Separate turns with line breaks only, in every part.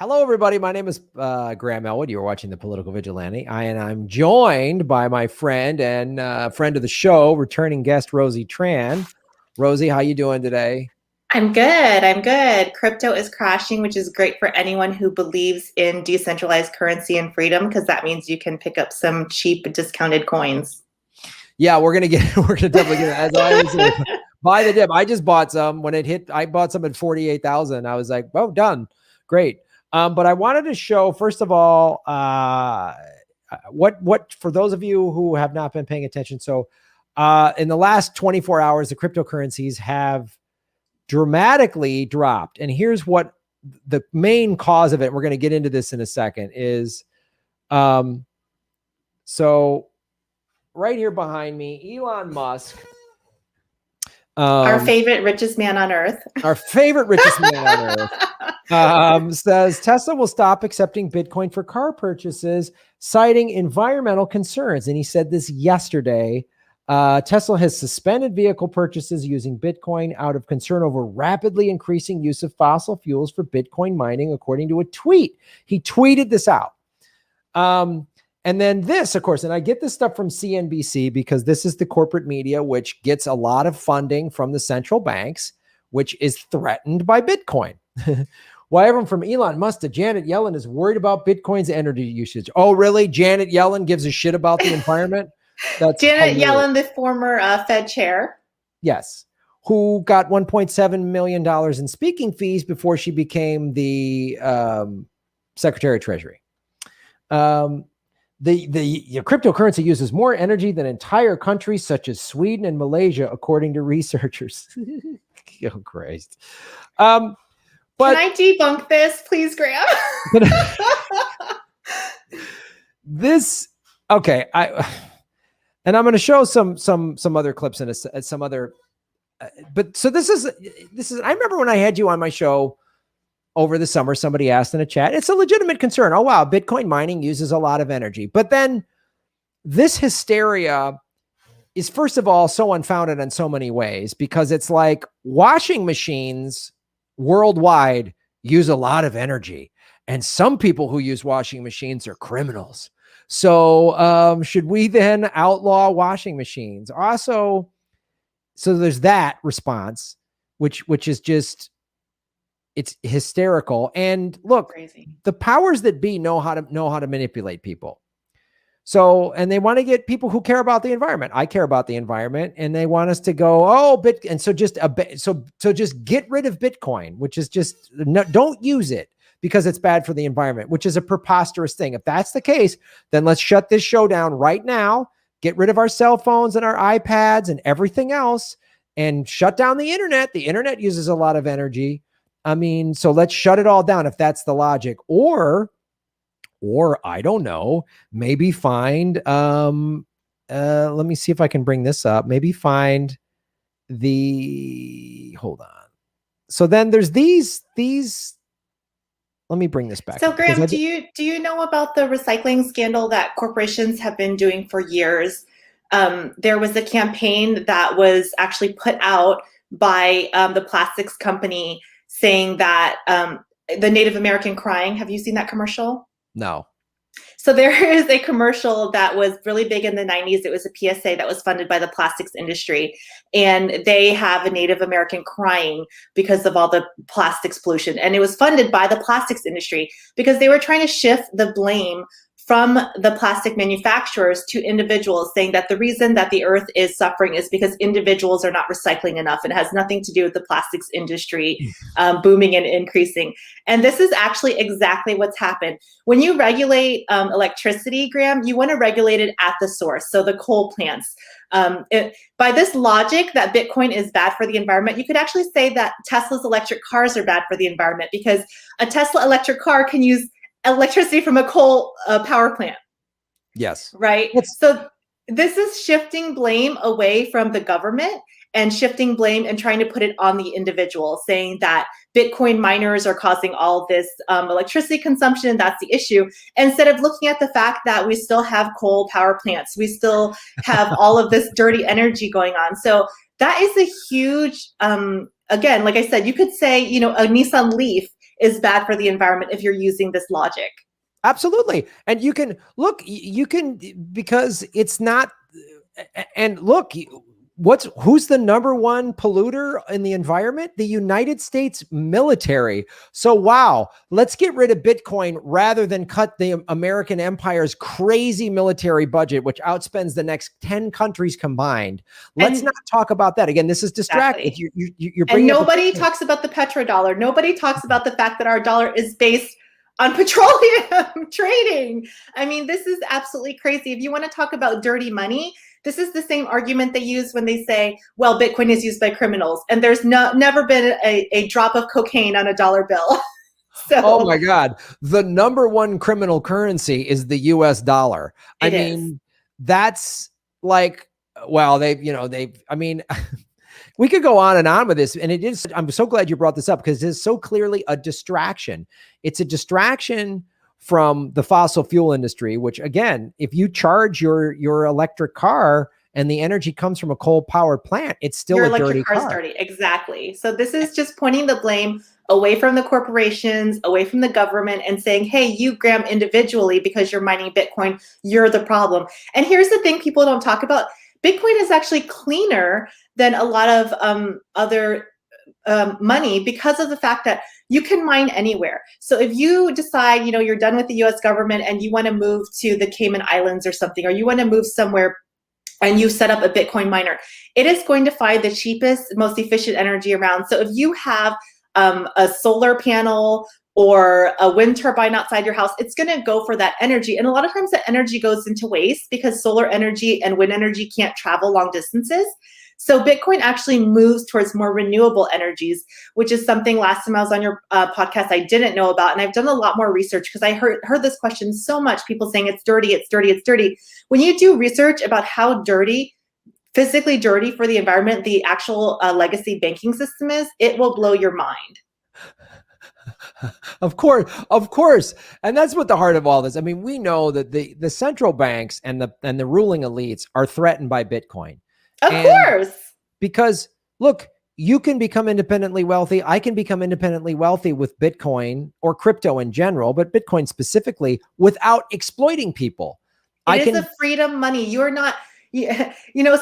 Hello, everybody. My name is Graham Elwood. You're watching The Political Vigilante. I'm joined by my friend and friend of the show, returning guest, Rosie Tran. Rosie, how you doing today?
I'm good. Crypto is crashing, which is great for anyone who believes in decentralized currency and freedom, because that means you can pick up some cheap discounted coins.
Yeah, we're gonna definitely get it. As I always say, buy the dip. I just bought some when it hit. I bought some at 48,000. I was like, oh, done, great. But I wanted to show first of all what for those of you who have not been paying attention. So in the last 24 hours, the cryptocurrencies have dramatically dropped. And here's what the main cause of it, we're going to get into this in a second, is so right here behind me, Elon Musk,
our favorite richest man on earth,
says Tesla will stop accepting Bitcoin for car purchases, citing environmental concerns. And he said this yesterday. Tesla has suspended vehicle purchases using Bitcoin out of concern over rapidly increasing use of fossil fuels for Bitcoin mining, according to a tweet. He tweeted this out. And then this, of course, and I get this stuff from CNBC because this is the corporate media, which gets a lot of funding from the central banks, which is threatened by Bitcoin. Why everyone from Elon Musk to Janet Yellen is worried about Bitcoin's energy usage. Oh, really? Janet Yellen gives a shit about the environment?
That's Janet Yellen, the former Fed chair.
Yes. Who got $1.7 million in speaking fees before she became the Secretary of Treasury. The cryptocurrency uses more energy than entire countries such as Sweden and Malaysia, according to researchers. Oh, Christ.
Can I debunk this, please, Graham?
Okay. And I'm going to show some other clips and some other, but so this is, I remember when I had you on my show over the summer, somebody asked in a chat, it's a legitimate concern. Oh, wow. Bitcoin mining uses a lot of energy, but then this hysteria is, first of all, so unfounded in so many ways, because it's like washing machines worldwide use a lot of energy. And some people who use washing machines are criminals. So should we then outlaw washing machines? Also, so there's that response, which is just, it's hysterical. And look,
crazy.
The powers that be know how to manipulate people. So, and they want to get people who care about the environment. I care about the environment, and they want us to go, oh, and so just get rid of Bitcoin, which is just don't use it because it's bad for the environment, which is a preposterous thing. If that's the case, then let's shut this show down right now, get rid of our cell phones and our iPads and everything else, and shut down the internet. The internet uses a lot of energy. I mean, so let's shut it all down if that's the logic. Or I don't know, maybe find, let me see if I can bring this up. Maybe find hold on. So then there's these, let me bring this back.
So Graham, do you know about the recycling scandal that corporations have been doing for years? There was a campaign that was actually put out by the plastics company saying that the Native American crying. Have you seen that commercial?
No.
So there is a commercial that was really big in the 90s. It was a PSA that was funded by the plastics industry. And they have a Native American crying because of all the plastics pollution. And it was funded by the plastics industry because they were trying to shift the blame from the plastic manufacturers to individuals, saying that the reason that the earth is suffering is because individuals are not recycling enough. It has nothing to do with the plastics industry booming and increasing. And this is actually exactly what's happened. When you regulate electricity, Graham, you want to regulate it at the source. So the coal plants. By this logic that Bitcoin is bad for the environment, you could actually say that Tesla's electric cars are bad for the environment, because a Tesla electric car can use electricity from a coal power plant.
Yes.
Right. So this is shifting blame away from the government and shifting blame and trying to put it on the individual, saying that Bitcoin miners are causing all this electricity consumption. That's the issue. Instead of looking at the fact that we still have coal power plants, we still have all of this dirty energy going on. So that is a huge, again, like I said, you could say, you know, a Nissan Leaf is bad for the environment if you're using this logic.
Absolutely. And you can look, because it's not, and look, who's the number one polluter in the environment? The United States military. So, wow, let's get rid of Bitcoin rather than cut the American empire's crazy military budget, which outspends the next 10 countries combined. Let's not talk about that. Again, this is distracting.
Exactly.
You're
and nobody talks about the petrodollar. Nobody talks about the fact that our dollar is based on petroleum trading. I mean, this is absolutely crazy. If you want to talk about dirty money, this is the same argument they use when they say, well, Bitcoin is used by criminals. And there's never been a drop of cocaine on a dollar bill. So,
oh my God. The number one criminal currency is the US dollar. I mean, that's like, well, we could go on and on with this. And it is, I'm so glad you brought this up because it is so clearly a distraction. It's a distraction from the fossil fuel industry, which again, if you charge your electric car and the energy comes from a coal powered plant, it's still
your
a
electric
dirty
car's
car.
dirty. Exactly. So this is just pointing the blame away from the corporations, away from the government, and saying, hey, you, Graham, individually, because you're mining Bitcoin, you're the problem. And here's the thing people don't talk about. Bitcoin is actually cleaner than a lot of other money because of the fact that you can mine anywhere. So if you decide, you're done with the US government and you want to move to the Cayman Islands or something, or you want to move somewhere and you set up a Bitcoin miner, it is going to find the cheapest, most efficient energy around. So if you have a solar panel or a wind turbine outside your house, it's going to go for that energy. And a lot of times that energy goes into waste because solar energy and wind energy can't travel long distances. So Bitcoin actually moves towards more renewable energies, which is something last time I was on your podcast I didn't know about. And I've done a lot more research because I heard this question so much, people saying it's dirty, it's dirty, it's dirty. When you do research about how dirty, physically dirty for the environment, the actual legacy banking system is, it will blow your mind.
Of course. And that's what the heart of all this. I mean, we know that the central banks and the ruling elites are threatened by Bitcoin.
Of course.
Because look, you can become independently wealthy. I can become independently wealthy with Bitcoin or crypto in general, but Bitcoin specifically, without exploiting people.
It is a freedom money. You're not,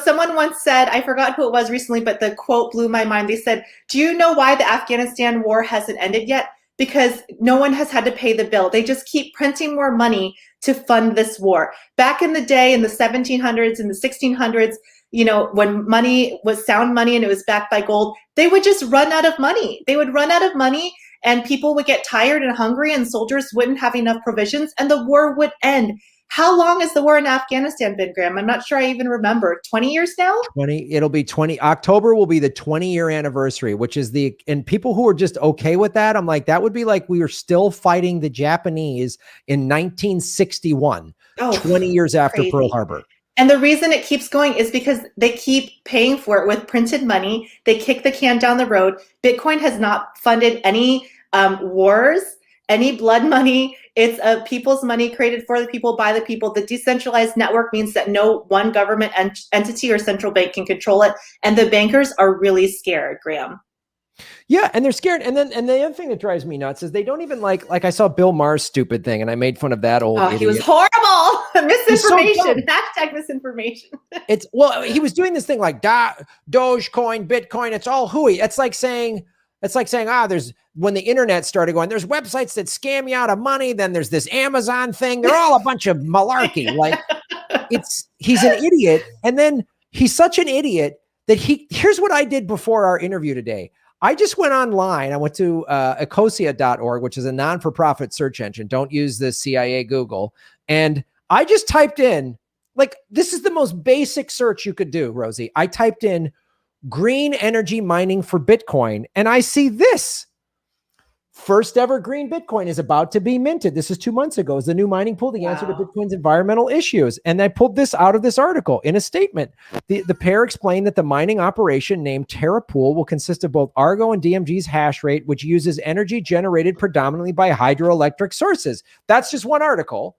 someone once said, I forgot who it was recently, but the quote blew my mind. They said, do you know why the Afghanistan war hasn't ended yet? Because no one has had to pay the bill. They just keep printing more money to fund this war. Back in the day, in the 1700s and the 1600s, when money was sound money and it was backed by gold, they would just run out of money. They would run out of money and people would get tired and hungry and soldiers wouldn't have enough provisions and the war would end. How long has the war in Afghanistan been, Graham? I'm not sure I even remember. 20 years now?
It'll be 20. October will be the 20-year anniversary, which is and people who are just okay with that, I'm like, that would be like we were still fighting the Japanese in 1961, 20 years after
crazy.
Pearl Harbor.
And the reason it keeps going is because they keep paying for it with printed money. They kick the can down the road. Bitcoin has not funded any wars, any blood money. It's people's money created for the people, by the people. The decentralized network means that no one government entity or central bank can control it. And the bankers are really scared, Graham.
Yeah, and they're scared. And the other thing that drives me nuts is they don't even like I saw Bill Maher's stupid thing and I made fun of that old idiot.
He was horrible. Misinformation. Hashtag misinformation.
He was doing this thing like Dogecoin, Bitcoin, it's all hooey. It's like saying, there's when the internet started going, there's websites that scam you out of money. Then there's this Amazon thing. They're all a bunch of malarkey. Like he's an idiot. And then he's such an idiot that here's what I did before our interview today. I just went online. I went to ecosia.org, which is a non-for-profit search engine. Don't use the CIA Google. And I just typed in, this is the most basic search you could do, Rosie. I typed in green energy mining for Bitcoin, and I see this. First ever green Bitcoin is about to be minted. This is 2 months ago. Is the new mining pool the answer to Bitcoin's environmental issues? And I pulled this out of this article in a statement. The pair explained that the mining operation named Terra Pool will consist of both Argo and DMG's hash rate, which uses energy generated predominantly by hydroelectric sources. That's just one article.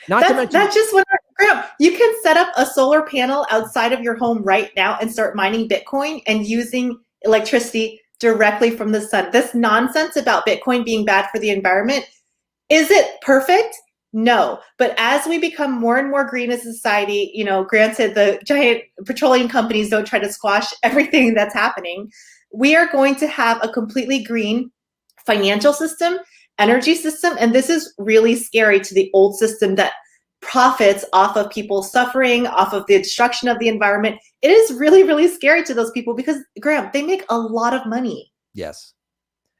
That's
just one article. You can set up a solar panel outside of your home right now and start mining Bitcoin and using electricity directly from the sun. This nonsense about Bitcoin being bad for the environment, is it perfect? No. But as we become more and more green as a society, granted the giant petroleum companies don't try to squash everything that's happening, we are going to have a completely green financial system, energy system. And this is really scary to the old system that profits off of people suffering, off of the destruction of the environment. It is really, really scary to those people because, Graham, they make a lot of money.
Yes.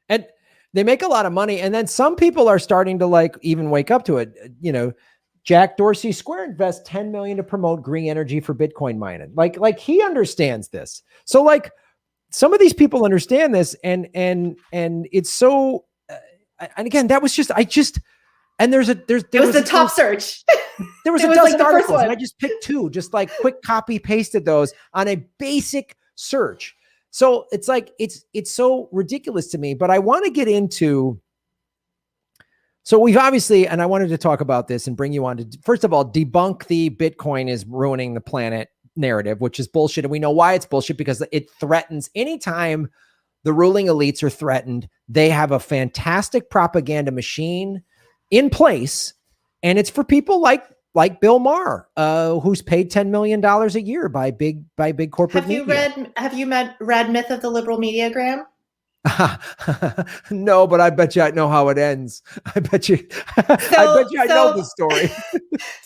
And they make a lot of money. And then some people are starting to even wake up to it. Jack Dorsey Square invests $10 million to promote green energy for Bitcoin mining. Like he understands this. So some of these people understand this, and it's so. And again, that was just and there
was the top search.
There was a dozen articles, and I just picked two, just quick copy pasted those on a basic search. So it's it's so ridiculous to me. But I want to get into. So we've obviously, and I wanted to talk about this and bring you on to, first of all, debunk the Bitcoin is ruining the planet narrative, which is bullshit. And we know why it's bullshit, because it threatens anytime the ruling elites are threatened. They have a fantastic propaganda machine in place. And it's for people like Bill Maher, who's paid $10 million a year by big corporate media.
Have you read Myth of the Liberal Media, Graham?
No, but I bet you I know how it ends. I bet you I know the story.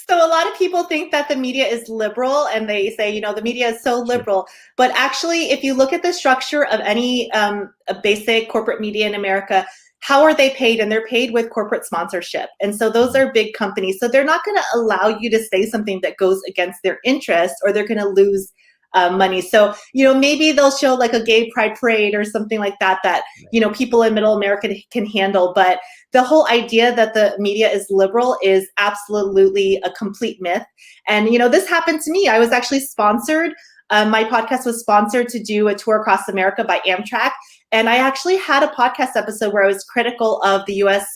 So a lot of people think that the media is liberal, and they say, the media is so liberal. But actually, if you look at the structure of any a basic corporate media in America, how are they paid? And they're paid with corporate sponsorship. And so those are big companies. So they're not going to allow you to say something that goes against their interest, or they're going to lose money. So, maybe they'll show a gay pride parade or something like that, people in middle America can handle. But the whole idea that the media is liberal is absolutely a complete myth. And, this happened to me. I was actually sponsored. My podcast was sponsored to do a tour across America by Amtrak. And I actually had a podcast episode where I was critical of the U.S.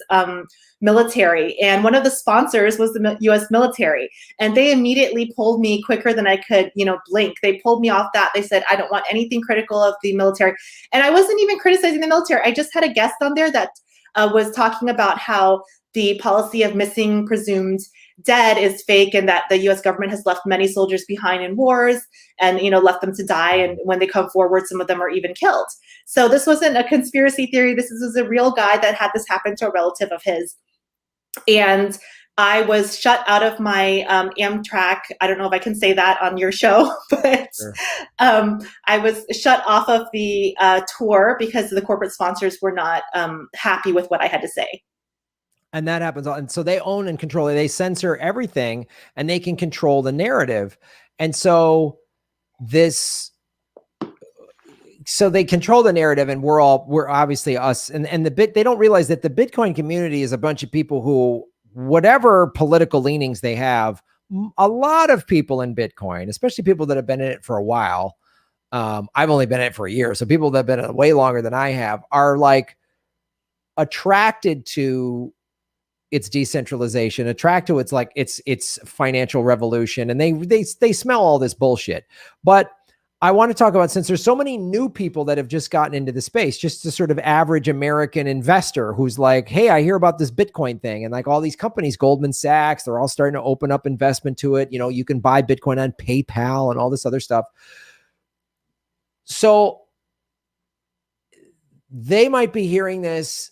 Military. And one of the sponsors was the U.S. military. And they immediately pulled me quicker than I could, blink. They pulled me off that. They said, I don't want anything critical of the military. And I wasn't even criticizing the military. I just had a guest on there that was talking about how the policy of missing presumed dead is fake, and that the U.S. government has left many soldiers behind in wars and, left them to die. And when they come forward, some of them are even killed. So this wasn't a conspiracy theory. This was a real guy that had this happen to a relative of his. And I was shut out of my Amtrak. I don't know if I can say that on your show, but sure. I was shut off of the tour because the corporate sponsors were not happy with what I had to say.
And that happens. And so they own and control it. They censor everything, and they can control the narrative. And so they control the narrative, and we're obviously us. And they don't realize that the Bitcoin community is a bunch of people who, whatever political leanings they have, a lot of people in Bitcoin, especially people that have been in it for a while. I've only been in it for a year. So people that have been in it way longer than I have are attracted to its decentralization, attract to its financial revolution. And they smell all this bullshit. But I want to talk about, since there's so many new people that have just gotten into the space, just the sort of average American investor who's like, hey, I hear about this Bitcoin thing. And all these companies, Goldman Sachs, they're all starting to open up investment to it. You can buy Bitcoin on PayPal and all this other stuff. So they might be hearing this.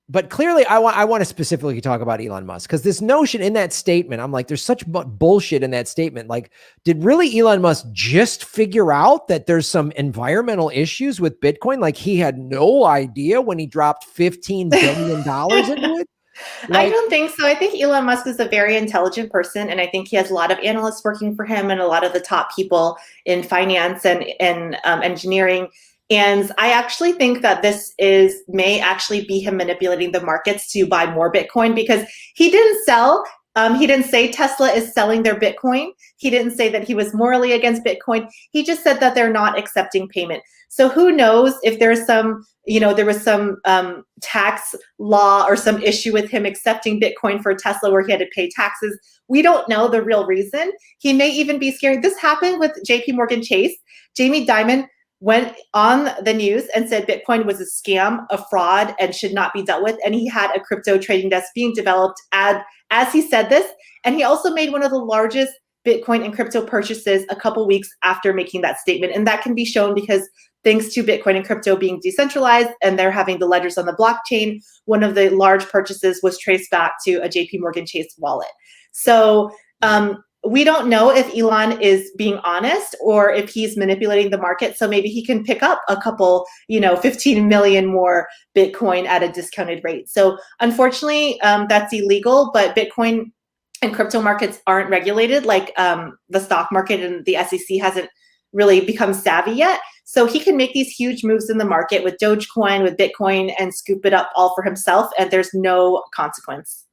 But clearly, I want to specifically talk about Elon Musk, because this notion in that statement, I'm like, there's such bullshit in that statement. Did really Elon Musk just figure out that there's some environmental issues with Bitcoin? He had no idea when he dropped $15 billion into it?
I don't think so. I think Elon Musk is a very intelligent person, and I think he has a lot of analysts working for him and a lot of the top people in finance and engineering. And I actually think that this may actually be him manipulating the markets to buy more Bitcoin, because he didn't sell. He didn't say Tesla is selling their Bitcoin. He didn't say that he was morally against Bitcoin. He just said that they're not accepting payment. So who knows if there's some, there was some tax law or some issue with him accepting Bitcoin for Tesla where he had to pay taxes. We don't know the real reason. He may even be scared. This happened with JP Morgan Chase. Jamie Dimon went on the news and said Bitcoin was a scam, a fraud, and should not be dealt with. And he had a crypto trading desk being developed as he said this. And he also made one of the largest Bitcoin and crypto purchases a couple weeks after making that statement. And that can be shown because thanks to Bitcoin and crypto being decentralized and they're having the ledgers on the blockchain, one of the large purchases was traced back to a JP Morgan Chase wallet. So we don't know if Elon is being honest or if he's manipulating the market. So maybe he can pick up a couple, 15 million more Bitcoin at a discounted rate. So unfortunately, that's illegal, but Bitcoin and crypto markets aren't regulated like the stock market, and the SEC hasn't really become savvy yet. So he can make these huge moves in the market with Dogecoin, with Bitcoin, and scoop it up all for himself, and there's no consequence.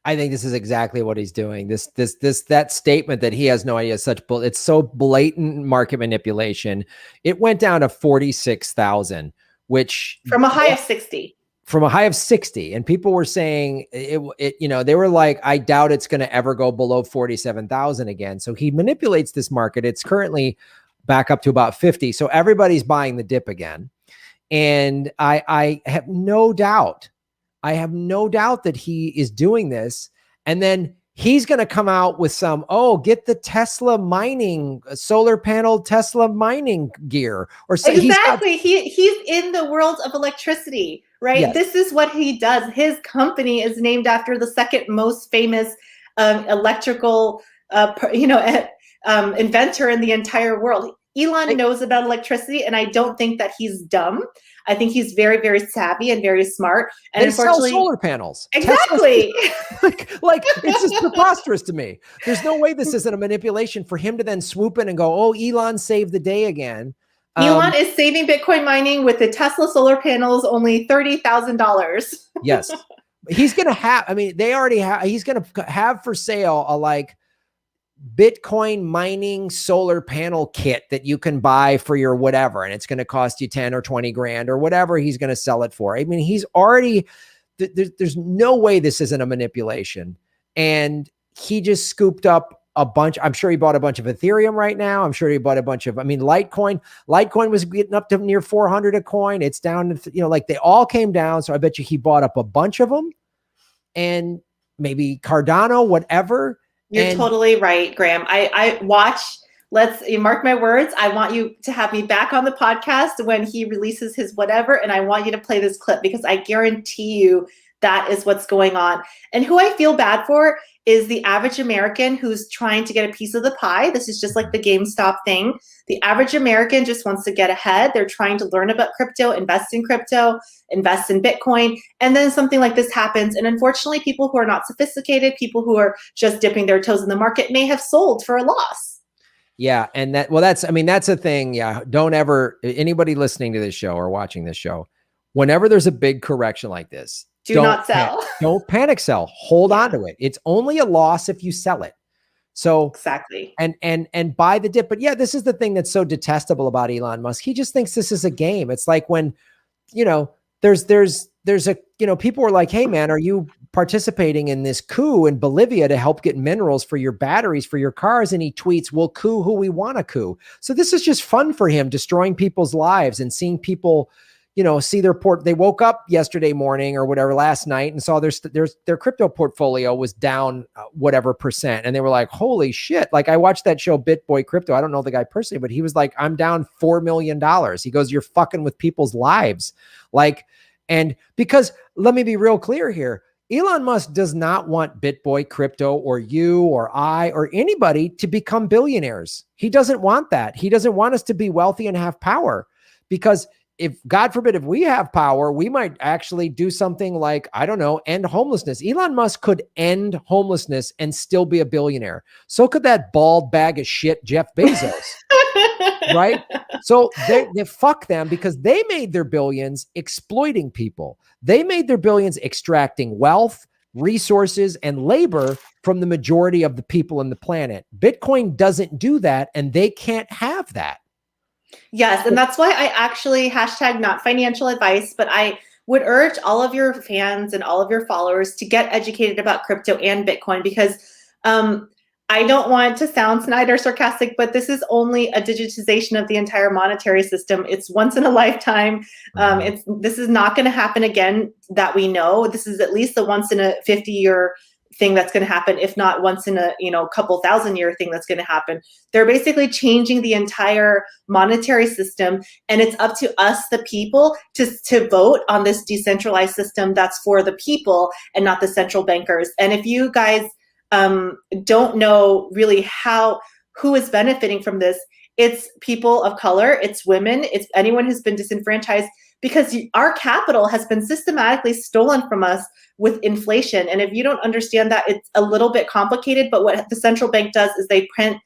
I think this is exactly what he's doing. That statement that he has no idea, it's so blatant market manipulation. It went down to 46,000, which
from a high of 60.
From a high of 60. And people were saying they were like, I doubt it's going to ever go below 47,000 again. So he manipulates this market. It's currently back up to about 50. So everybody's buying the dip again. And I have no doubt that he is doing this. And then he's going to come out with some, get the Tesla mining, solar panel Tesla mining gear. Or so
exactly. He's in the world of electricity, right? Yes. This is what he does. His company is named after the second most famous electrical, inventor in the entire world. Elon knows about electricity, and I don't think that he's dumb. I think he's very, very savvy and very smart. And
they sell solar panels.
Exactly.
like it's just preposterous to me. There's no way this isn't a manipulation for him to then swoop in and go, "Oh, Elon saved the day again."
Elon is saving Bitcoin mining with the Tesla solar panels, only $30,000.
Yes, he's gonna have. I mean, they already have. He's gonna have for sale a Bitcoin mining solar panel kit that you can buy for your whatever, and it's going to cost you 10 or 20 grand or whatever he's going to sell it for. I mean, he's already, there's no way this isn't a manipulation. And he just scooped up a bunch. I'm sure he bought a bunch of Ethereum right now. I'm sure he bought a bunch of, Litecoin was getting up to near 400 a coin. It's down to, they all came down. So I bet you he bought up a bunch of them, and maybe Cardano, whatever.
You're totally right, Graham. I watch, you mark my words. I want you to have me back on the podcast when he releases his whatever. And I want you to play this clip because I guarantee you that is what's going on. And who I feel bad for is the average American who's trying to get a piece of the pie. This is just like the GameStop thing. The average American just wants to get ahead. They're trying to learn about crypto, invest in Bitcoin. And then something like this happens. And unfortunately, people who are not sophisticated, people who are just dipping their toes in the market may have sold for a loss.
Yeah. And that's a thing. Yeah. Don't ever, anybody listening to this show or watching this show, whenever there's a big correction like this,
do not sell.
Don't panic sell. Hold on to it. It's only a loss if you sell it. So
exactly.
And buy the dip. But yeah, this is the thing that's so detestable about Elon Musk. He just thinks this is a game. It's like when, there's people were like, hey man, are you participating in this coup in Bolivia to help get minerals for your batteries for your cars? And he tweets, we'll coup who we want to coup. So this is just fun for him, destroying people's lives and seeing people, see their they woke up yesterday morning or whatever last night and saw their crypto portfolio was down whatever percent. And they were like, holy shit. Like I watched that show BitBoy Crypto. I don't know the guy personally, but he was like, I'm down $4 million. He goes, you're fucking with people's lives. And because let me be real clear here, Elon Musk does not want BitBoy Crypto or you or I or anybody to become billionaires. He doesn't want that. He doesn't want us to be wealthy and have power, because if God forbid, if we have power, we might actually do something like, I don't know, end homelessness. Elon Musk could end homelessness and still be a billionaire. So could that bald bag of shit, Jeff Bezos, right? So they fuck them, because they made their billions exploiting people. They made their billions extracting wealth, resources, and labor from the majority of the people on the planet. Bitcoin doesn't do that, and they can't have that.
Yes, and that's why I actually hashtag not financial advice, but I would urge all of your fans and all of your followers to get educated about crypto and Bitcoin, because I don't want to sound snide or sarcastic, but this is only a digitization of the entire monetary system. It's once in a lifetime. This is not going to happen again that we know. This is at least the once in a 50-year thing that's going to happen, if not once in a couple thousand-year thing that's going to happen. They're basically changing the entire monetary system, and it's up to us, the people, to vote on this decentralized system that's for the people and not the central bankers. And if you guys don't know really who is benefiting from this, it's people of color, it's women, it's anyone who's been disenfranchised, because our capital has been systematically stolen from us with inflation. And if you don't understand that, it's a little bit complicated, but what the central bank does is they print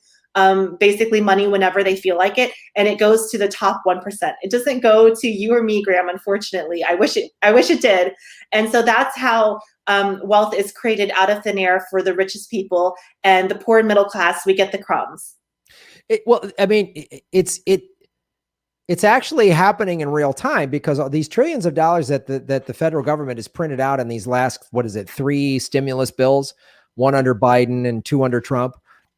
basically money whenever they feel like it, and it goes to the top 1%. It doesn't go to you or me, Graham, unfortunately. I wish it did. And so that's how wealth is created out of thin air for the richest people, and the poor and middle class, we get the crumbs.
It's actually happening in real time, because all these trillions of dollars that the federal government has printed out in these last, 3 stimulus bills, 1 under Biden and 2 under Trump.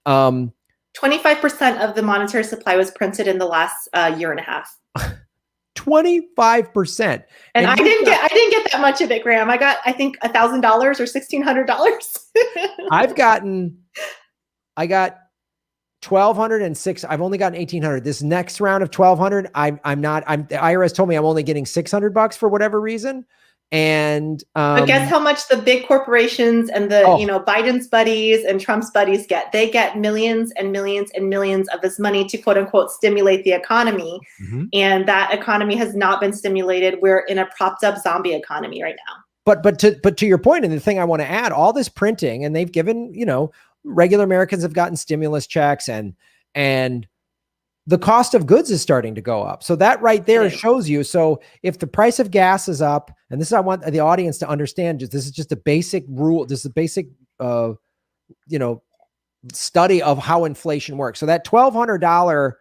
25% of the monetary supply was printed in the last year and a half.
25%.
And I didn't get that much of it, Graham. I got, I think, $1,000 or $1,600. I got 1,206. I've only gotten 1,800. This next round of 1,200, the IRS told me I'm only getting $600 for whatever reason. And but guess how much the big corporations and the Biden's buddies and Trump's buddies get? They get millions and millions and millions of this money to quote unquote stimulate the economy. Mm-hmm. And that economy has not been stimulated. We're in a propped up zombie economy right now. But
to your point, and the thing I want to add, all this printing, and they've given, regular Americans have gotten stimulus checks, and the cost of goods is starting to go up. So that right there shows you. So if the price of gas is up, and this, I want the audience to understand, this is just a basic rule. This is a basic, study of how inflation works. So that $1,200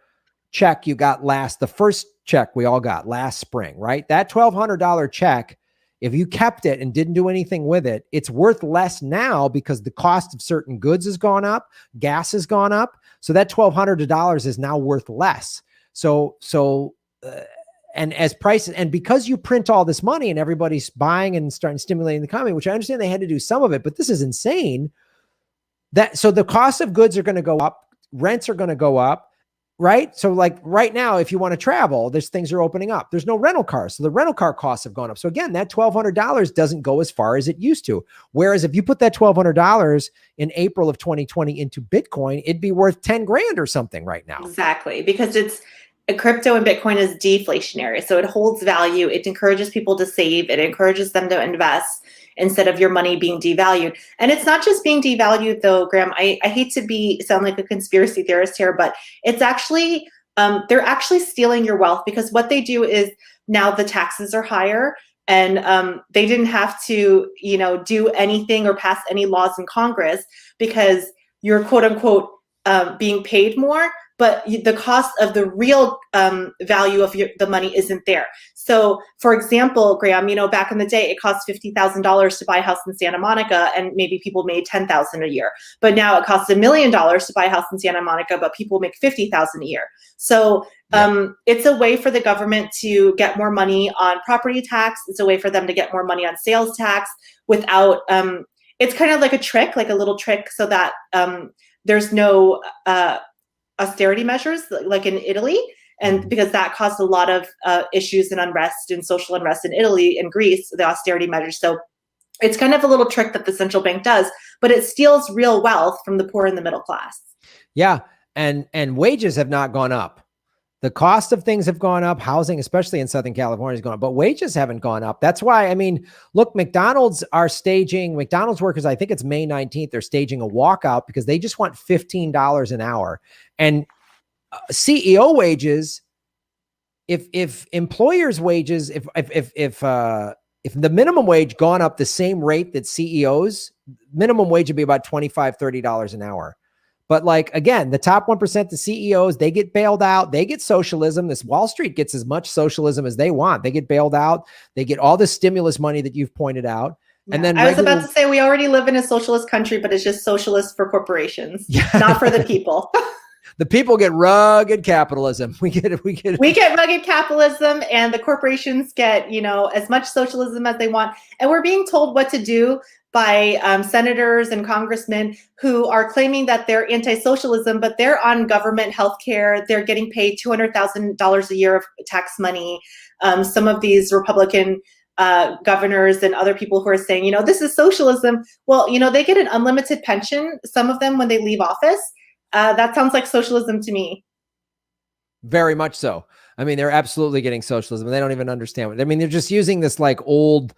check you got the first check we all got last spring, right? That $1,200 check, if you kept it and didn't do anything with it, it's worth less now because the cost of certain goods has gone up, gas has gone up. So that $1,200 is now worth less. And as prices, and because you print all this money and everybody's buying and starting stimulating the economy, which I understand they had to do some of it, but this is insane. So the cost of goods are going to go up, rents are going to go up, right? So like right now, if you want to travel, there's things are opening up. There's no rental cars. So the rental car costs have gone up. So again, that $1,200 doesn't go as far as it used to. Whereas if you put that $1,200 in April of 2020 into Bitcoin, it'd be worth 10 grand or something right now.
Exactly. Because crypto and Bitcoin is deflationary. So it holds value. It encourages people to save. It encourages them to invest instead of your money being devalued. And it's not just being devalued though, Graham. I hate to sound like a conspiracy theorist here, but it's actually, they're actually stealing your wealth, because what they do is now the taxes are higher, and they didn't have to, do anything or pass any laws in Congress, because you're quote unquote being paid more, but the cost of the real value of the money isn't there. So for example, Graham, back in the day, it cost $50,000 to buy a house in Santa Monica, and maybe people made $10,000 a year. But now it costs $1 million to buy a house in Santa Monica, but people make $50,000 a year. So it's a way for the government to get more money on property tax. It's a way for them to get more money on sales tax without, it's kind of like a trick, like a little trick, so that there's no austerity measures like in Italy, and because that caused a lot of issues and unrest and social unrest in Italy and Greece, the austerity measures. So it's kind of a little trick that the central bank does, but it steals real wealth from the poor and the middle class.
Yeah, and wages have not gone up. The cost of things have gone up. Housing, especially in Southern California, has gone up, but wages haven't gone up. That's why, look, McDonald's workers, I think it's May 19th, they're staging a walkout because they just want $15 an hour. And CEO wages, if employers' wages, if the minimum wage gone up the same rate that CEOs, minimum wage would be about $25, $30 an hour. But like, again, the top 1%, the CEOs, they get bailed out. They get socialism. This Wall Street gets as much socialism as they want. They get bailed out. They get all the stimulus money that you've pointed out. And
Yeah.
then
I was about to say we already live in a socialist country, but it's just socialist for corporations, not for the people.
The people get rugged capitalism. We get
rugged capitalism, and the corporations get, as much socialism as they want. And we're being told what to do by senators and congressmen who are claiming that they're anti-socialism, but they're on government health care. They're getting paid $200,000 a year of tax money. Some of these Republican governors and other people who are saying, this is socialism. Well, they get an unlimited pension, some of them, when they leave office. That sounds like socialism to me.
Very much so. I mean, they're absolutely getting socialism. They don't even understand what, I mean, they're just using this like old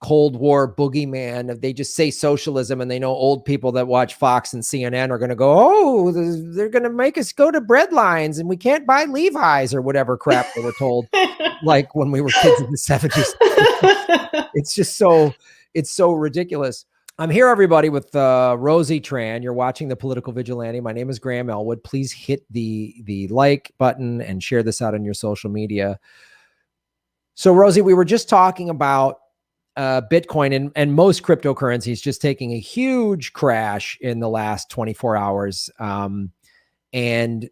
Cold War boogeyman. They just say socialism, and they know old people that watch Fox and CNN are going to go, oh, they're going to make us go to bread lines and we can't buy Levi's or whatever crap they were told, like when we were kids in the 70s. It's so ridiculous. I'm here, everybody, with Rosie Tran. You're watching The Political Vigilante. My name is Graham Elwood. Please hit the like button and share this out on your social media. So, Rosie, we were just talking about Bitcoin and most cryptocurrencies just taking a huge crash in the last 24 hours, and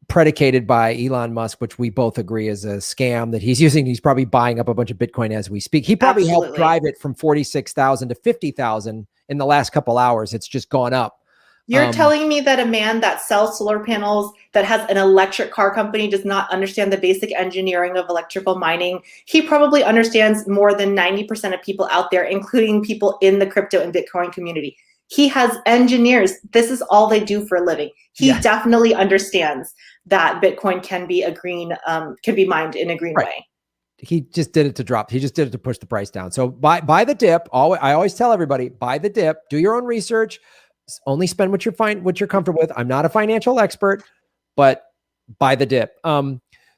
predicated by Elon Musk, which we both agree is a scam that he's using. He's probably buying up a bunch of Bitcoin as we speak. He probably helped drive it from 46,000 to 50,000 in the last couple hours. It's just gone up.
You're telling me that a man that sells solar panels, that has an electric car company, does not understand the basic engineering of electrical mining? He probably understands more than 90% of people out there, including people in the crypto and Bitcoin community. He has engineers. This is all they do for a living. He definitely understands that Bitcoin can be can be mined in a green way.
He just did it to drop. He just did it to push the price down. So buy the dip. I always tell everybody, buy the dip, do your own research, only spend what you're comfortable with. I'm not a financial expert, but buy the dip.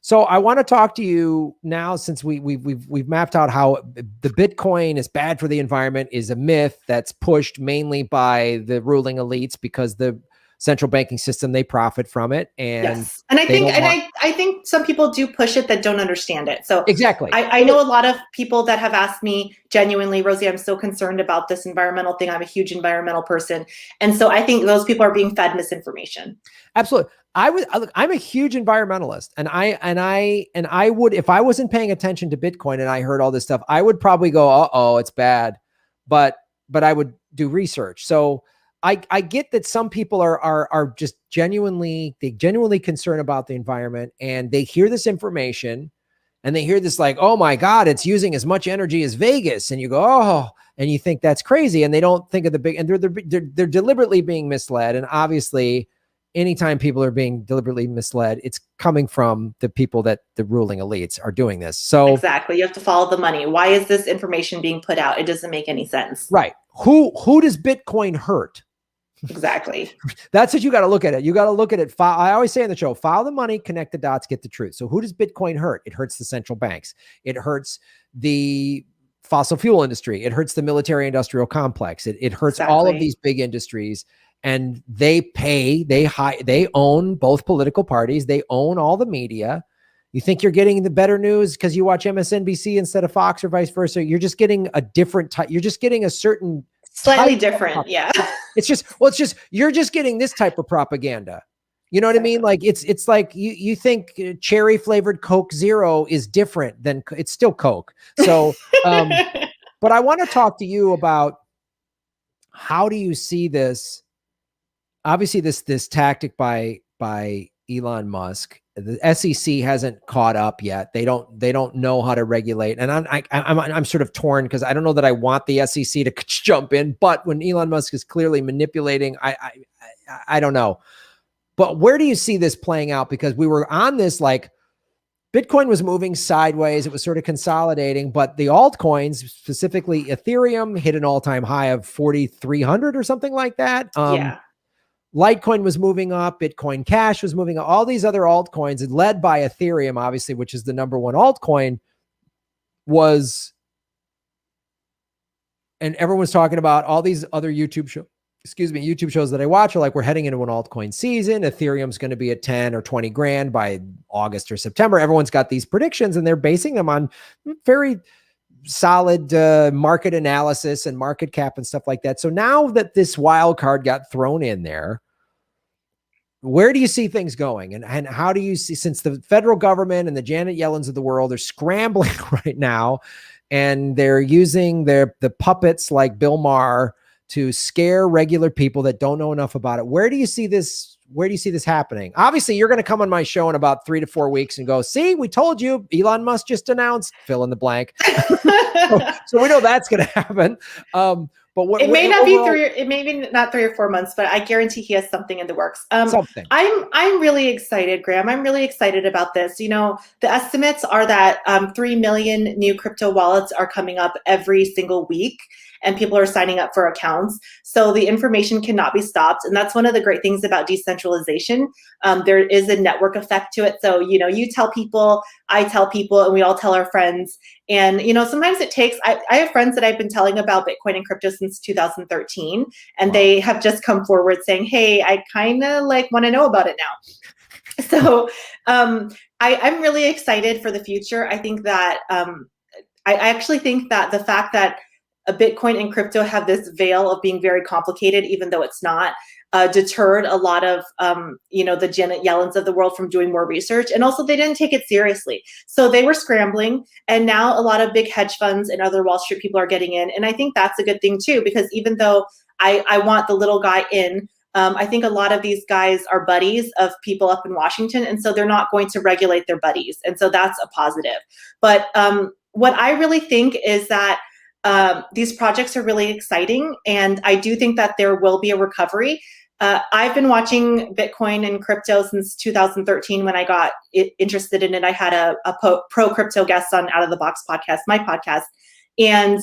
So I want to talk to you now, since we've mapped out how the Bitcoin is bad for the environment, is a myth that's pushed mainly by the ruling elites because the central banking system, they profit from it. And
I think some people do push it that don't understand it. So
exactly.
I know a lot of people that have asked me genuinely, Rosie, I'm so concerned about this environmental thing. I'm a huge environmental person. And so I think those people are being fed misinformation.
Absolutely. I'm a huge environmentalist, and I would, if I wasn't paying attention to Bitcoin and I heard all this stuff, I would probably go, uh-oh, it's bad. But I would do research. So I get that some people are just genuinely concerned about the environment, and they hear this information and they hear this like, oh my God, it's using as much energy as Vegas. And you go, oh, and you think that's crazy. And they don't think of the big, and they're deliberately being misled. And obviously, anytime people are being deliberately misled, it's coming from the people that the ruling elites are doing this. So
exactly. You have to follow the money. Why is this information being put out? It doesn't make any sense.
Right. Who does Bitcoin hurt?
Exactly.
That's what you got to look at it. You got to look at it. I always say in the show, follow the money, connect the dots, get the truth. So who does Bitcoin hurt? It hurts the central banks. It hurts the fossil fuel industry. It hurts the military industrial complex. It hurts all of these big industries, and they own both political parties. They own all the media. You think you're getting the better news because you watch MSNBC instead of Fox or vice versa. You're just getting a different type. You're just getting a certain
slightly different. Yeah.
It's just you're just getting this type of propaganda. You know what I mean? Like it's like you think cherry flavored Coke Zero is different than it's still Coke. So, but I want to talk to you about, how do you see this? Obviously, this tactic by Elon Musk. The SEC hasn't caught up yet. They don't know how to regulate, and I'm sort of torn because I don't know that I want the SEC to jump in. But when Elon Musk is clearly manipulating, I don't know. But where do you see this playing out? Because we were on this, like, Bitcoin was moving sideways. It was sort of consolidating, but the altcoins, specifically Ethereum, hit an all-time high of 4,300 or something like that. Litecoin was moving up. Bitcoin Cash was moving up. All these other altcoins, led by Ethereum, obviously, which is the number one altcoin, and everyone's talking about all these other YouTube shows that I watch are like, we're heading into an altcoin season. Ethereum's going to be at 10 or 20 grand by August or September. Everyone's got these predictions, and they're basing them on very solid market analysis and market cap and stuff like that. So now that this wild card got thrown in there, where do you see things going? And how do you see, since the federal government and the Janet Yellens of the world are scrambling right now, and they're using the puppets like Bill Maher to scare regular people that don't know enough about it. Where do you see this? Where do you see this happening? Obviously, you're going to come on my show in about 3 to 4 weeks and go, see, we told you, Elon Musk just announced, fill in the blank. so we know that's going to happen. But what,
it may not
overall,
be it may be not 3 or 4 months, but I guarantee he has something in the works.
Something.
I'm really excited, Graham. I'm really excited about this. You know, the estimates are that 3 million new crypto wallets are coming up every single week, and people are signing up for accounts. So the information cannot be stopped. And that's one of the great things about decentralization. There is a network effect to it. So, you know, you tell people, I tell people, and we all tell our friends. And, you know, sometimes it takes, I have friends that I've been telling about Bitcoin and crypto since 2013, and they have just come forward saying, hey, I kind of like want to know about it now. So I'm really excited for the future. I think that, I actually think that the fact that a Bitcoin and crypto have this veil of being very complicated, even though it's not, deterred a lot of, you know, the Janet Yellens of the world from doing more research. And also they didn't take it seriously. So they were scrambling. And now a lot of big hedge funds and other Wall Street people are getting in. And I think that's a good thing too, because even though I want the little guy in, I think a lot of these guys are buddies of people up in Washington. And so they're not going to regulate their buddies. And so that's a positive. But what I really think is that these projects are really exciting, and I do think that there will be a recovery. I've been watching Bitcoin and crypto since 2013 when I got interested in it. I had a pro crypto guest on Out of the Box podcast, my podcast, and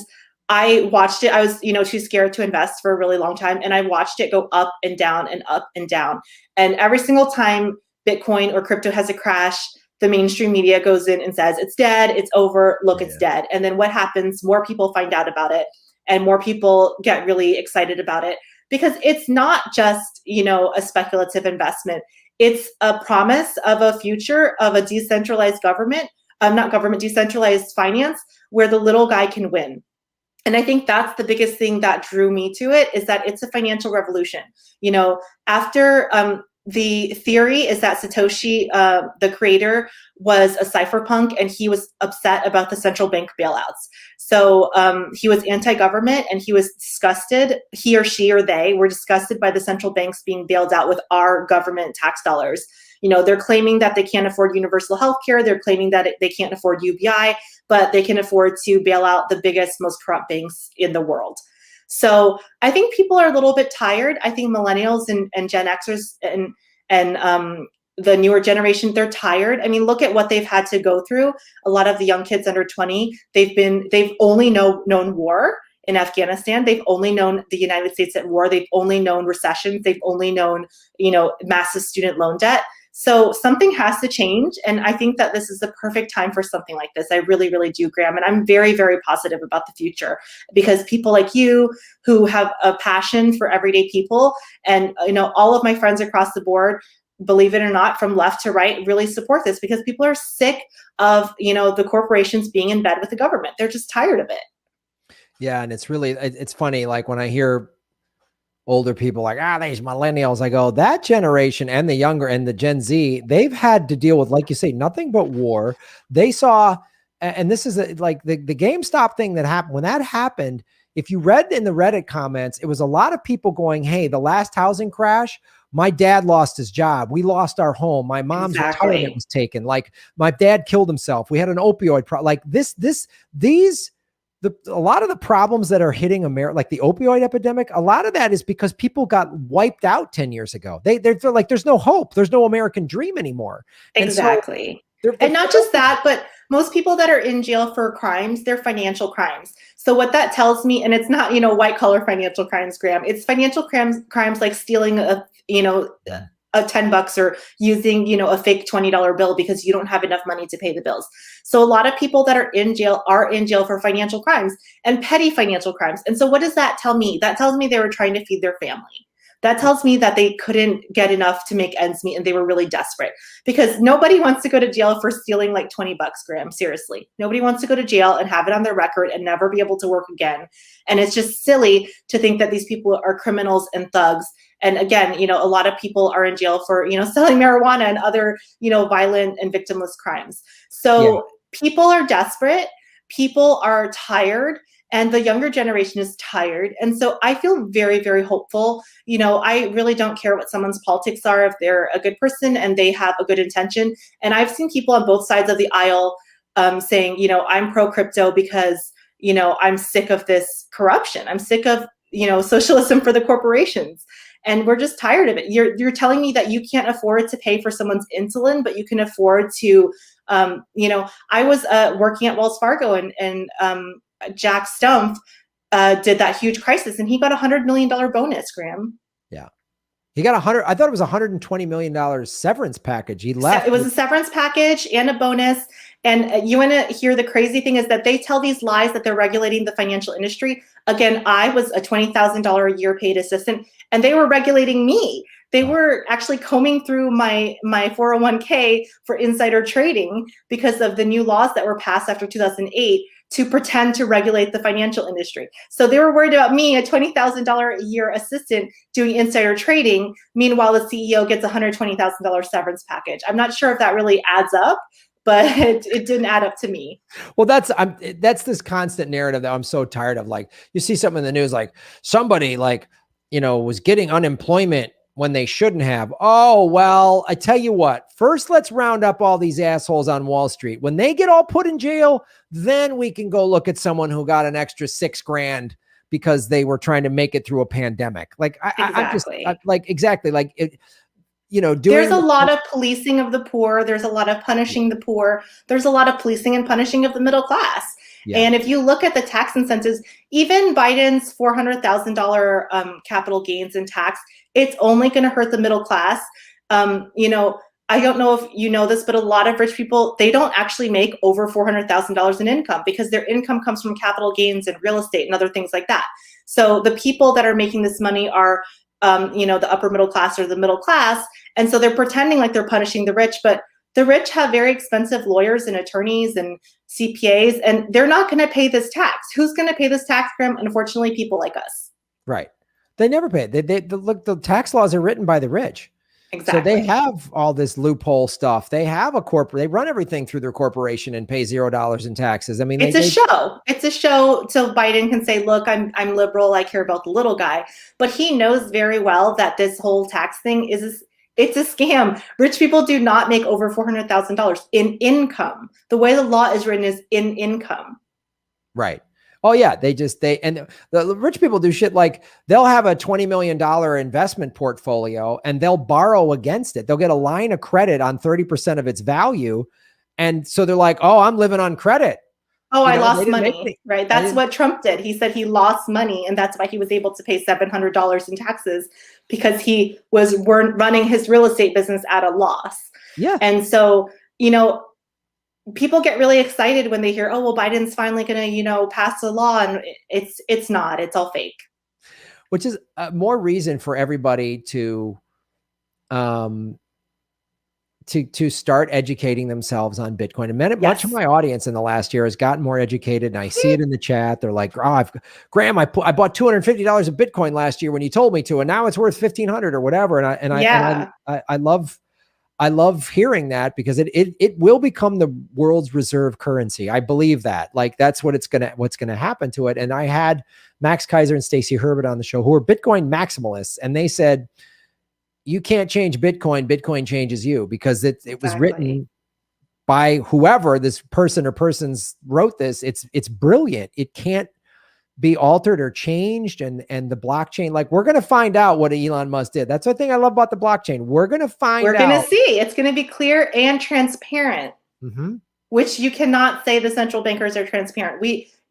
I watched it. I was, you know, too scared to invest for a really long time, and I watched it go up and down and up and down. And every single time Bitcoin or crypto has a crash, the mainstream media goes in and says, it's dead, it's over, look, it's dead. And then what happens? More people find out about it, and more people get really excited about it, because it's not just, you know, a speculative investment. It's a promise of a future of a decentralized government, decentralized finance, where the little guy can win. And I think that's the biggest thing that drew me to it, is that it's a financial revolution. You know, after, the theory is that Satoshi, the creator, was a cypherpunk, and he was upset about the central bank bailouts. So he was anti-government, and he was disgusted, he or she or they were disgusted by the central banks being bailed out with our government tax dollars. You know, they're claiming that they can't afford universal health care. They're claiming that they can't afford UBI, but they can afford to bail out the biggest, most corrupt banks in the world. So I think people are a little bit tired. I think millennials and Gen Xers and the newer generation, they're tired. I mean, look at what they've had to go through. A lot of the young kids under 20, they've only known war in Afghanistan. They've only known the United States at war. They've only known recessions. They've only known, you know, massive student loan debt. So something has to change. And I think that this is the perfect time for something like this. I really, really do, Graham. And I'm very, very positive about the future, because people like you who have a passion for everyday people, and, you know, all of my friends across the board, believe it or not, from left to right, really support this, because people are sick of, you know, the corporations being in bed with the government. They're just tired of it.
Yeah. And it's funny. Like when I hear older people like, these millennials, I go, that generation and the younger and the Gen Z, they've had to deal with, like you say, nothing but war. They saw, and this is like the GameStop thing that happened. When that happened, if you read in the Reddit comments, it was a lot of people going, hey, the last housing crash, my dad lost his job. We lost our home. My mom's retirement was taken. Like my dad killed himself. We had an opioid problem. Like a lot of the problems that are hitting America, like the opioid epidemic, a lot of that is because people got wiped out 10 years ago. They're like, there's no hope. There's no American dream anymore.
Exactly. And not just that, but most people that are in jail for crimes, they're financial crimes. So what that tells me, and it's not, you know, white collar financial crimes, Graham, it's financial crimes like stealing a $10 or using, you know, a fake $20 bill because you don't have enough money to pay the bills. So a lot of people that are in jail for financial crimes and petty financial crimes. And so what does that tell me? That tells me they were trying to feed their family. That tells me that they couldn't get enough to make ends meet and they were really desperate, because nobody wants to go to jail for stealing like 20 bucks, Graham. Seriously. Nobody wants to go to jail and have it on their record and never be able to work again. And it's just silly to think that these people are criminals and thugs. And again, a lot of people are in jail for, selling marijuana and other, violent and victimless crimes. So people are desperate. People are tired. And the younger generation is tired. And so I feel very, very hopeful. I really don't care what someone's politics are if they're a good person and they have a good intention. And I've seen people on both sides of the aisle saying, I'm pro crypto because, I'm sick of this corruption. I'm sick of, socialism for the corporations. And we're just tired of it. You're telling me that you can't afford to pay for someone's insulin, but you can afford to, I was working at Wells Fargo and Jack Stumpf did that huge crisis and he got $100 million bonus, Graham.
Yeah. He got I thought it was $120 million severance package. He left.
It was a severance package and a bonus. And you want to hear the crazy thing is that they tell these lies that they're regulating the financial industry. Again, I was a $20,000 a year paid assistant and they were regulating me. They were actually combing through my 401k for insider trading because of the new laws that were passed after 2008 to pretend to regulate the financial industry. So they were worried about me, a $20,000 a year assistant doing insider trading. Meanwhile, the CEO gets a $120,000 severance package. I'm not sure if that really adds up, but it didn't add up to me.
Well, that's this constant narrative that I'm so tired of. Like you see something in the news, like somebody was getting unemployment when they shouldn't have. Oh, well, I tell you what, first, let's round up all these assholes on Wall Street. When they get all put in jail, then we can go look at someone who got an extra $6,000 because they were trying to make it through a pandemic. Like, exactly. Like, there's a lot
of policing of the poor. There's a lot of punishing the poor. There's a lot of policing and punishing of the middle class. Yeah. And if you look at the tax incentives, even Biden's $400,000 capital gains in tax, it's only going to hurt the middle class. I don't know if you know this, but a lot of rich people, they don't actually make over $400,000 in income because their income comes from capital gains and real estate and other things like that. So the people that are making this money are, the upper middle class or the middle class. And so they're pretending like they're punishing the rich, but the rich have very expensive lawyers and attorneys and CPAs, and they're not going to pay this tax. Who's going to pay this tax, Graham? Unfortunately, people like us.
Right. They never pay. Look, the tax laws are written by the rich.
Exactly.
So they have all this loophole stuff. They have a corporate, they run everything through their corporation and pay $0 in taxes. I mean,
it's a show. It's a show so Biden can say, look, I'm liberal. I care about the little guy. But he knows very well that this whole tax thing it's a scam. Rich people do not make over $400,000 in income. The way the law is written is in income.
Right. Oh yeah. And the rich people do shit like they'll have a $20 million investment portfolio and they'll borrow against it. They'll get a line of credit on 30% of its value. And so they're like, oh, I'm living on credit.
Oh, I lost money, right? That's what Trump did. He said he lost money and that's why he was able to pay $700 in taxes because he was running his real estate business at a loss.
Yeah.
And so, people get really excited when they hear, oh, well, Biden's finally going to, pass a law, and it's not, it's all fake.
Which is more reason for everybody to start educating themselves on Bitcoin. And much of my audience in the last year has gotten more educated, and I see it in the chat. They're like, oh, Graham, I bought $250 of Bitcoin last year when you told me to, and now it's worth $1,500 or whatever. I love hearing that because it will become the world's reserve currency. I believe that. Like that's what's gonna happen to it. And I had Max Kaiser and Stacey Herbert on the show who are Bitcoin maximalists, and they said, you can't change Bitcoin. Bitcoin changes you, because it was written by whoever this person or persons wrote this. It's brilliant. It can't be altered or changed. And the blockchain, like we're going to find out what Elon Musk did. That's the thing I love about the blockchain. We're going to find out.
We're going to see. It's going to be clear and transparent, which you cannot say the central bankers are transparent.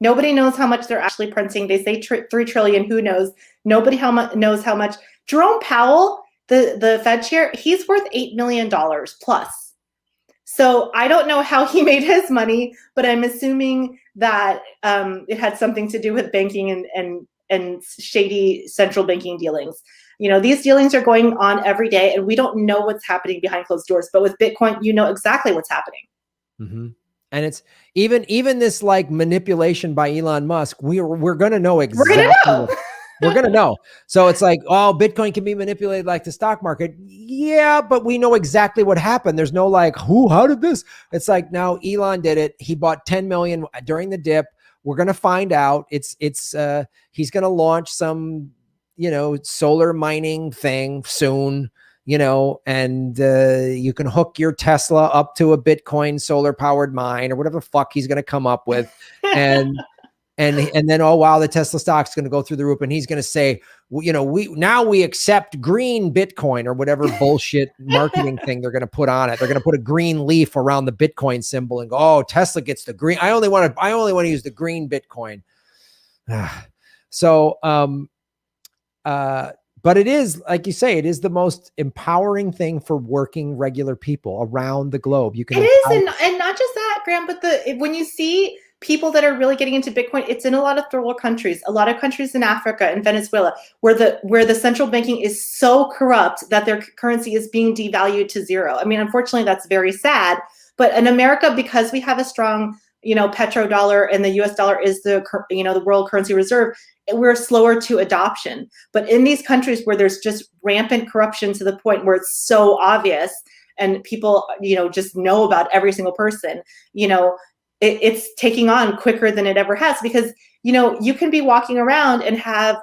Nobody knows how much they're actually printing. They say 3 trillion. Who knows? Nobody knows how much. Jerome Powell, the Fed chair, he's worth $8 million plus. So I don't know how he made his money, but I'm assuming that it had something to do with banking and shady central banking dealings. These dealings are going on every day, and we don't know what's happening behind closed doors. But with Bitcoin, you know exactly what's happening.
Mm-hmm. And it's even this like manipulation by Elon Musk. We're going to know exactly. We're going to know. So it's like, oh, Bitcoin can be manipulated like the stock market. Yeah, but we know exactly what happened. There's no like, how did this? It's like, now Elon did it. He bought 10 million during the dip. We're going to find out. He's going to launch some, solar mining thing soon. And you can hook your Tesla up to a Bitcoin solar powered mine or whatever the fuck he's going to come up with. And then, oh, wow, the Tesla stock's going to go through the roof. And he's going to say, we accept green Bitcoin or whatever bullshit marketing thing they're going to put on it. They're going to put a green leaf around the Bitcoin symbol and go, oh, Tesla gets the green. I only want to use the green Bitcoin. But it is, like you say, it is the most empowering thing for working regular people around the globe.
It is, and not just that, Graham, but when you see people that are really getting into Bitcoin, it's in a lot of third world countries, a lot of countries in Africa and Venezuela, where the central banking is so corrupt that their currency is being devalued to zero. I mean, unfortunately, that's very sad. But in America, because we have a strong, petrodollar, and the U.S. dollar is the world currency reserve, we're slower to adoption. But in these countries where there's just rampant corruption to the point where it's so obvious, and people, just know about every single person, it's taking on quicker than it ever has, because, you can be walking around and have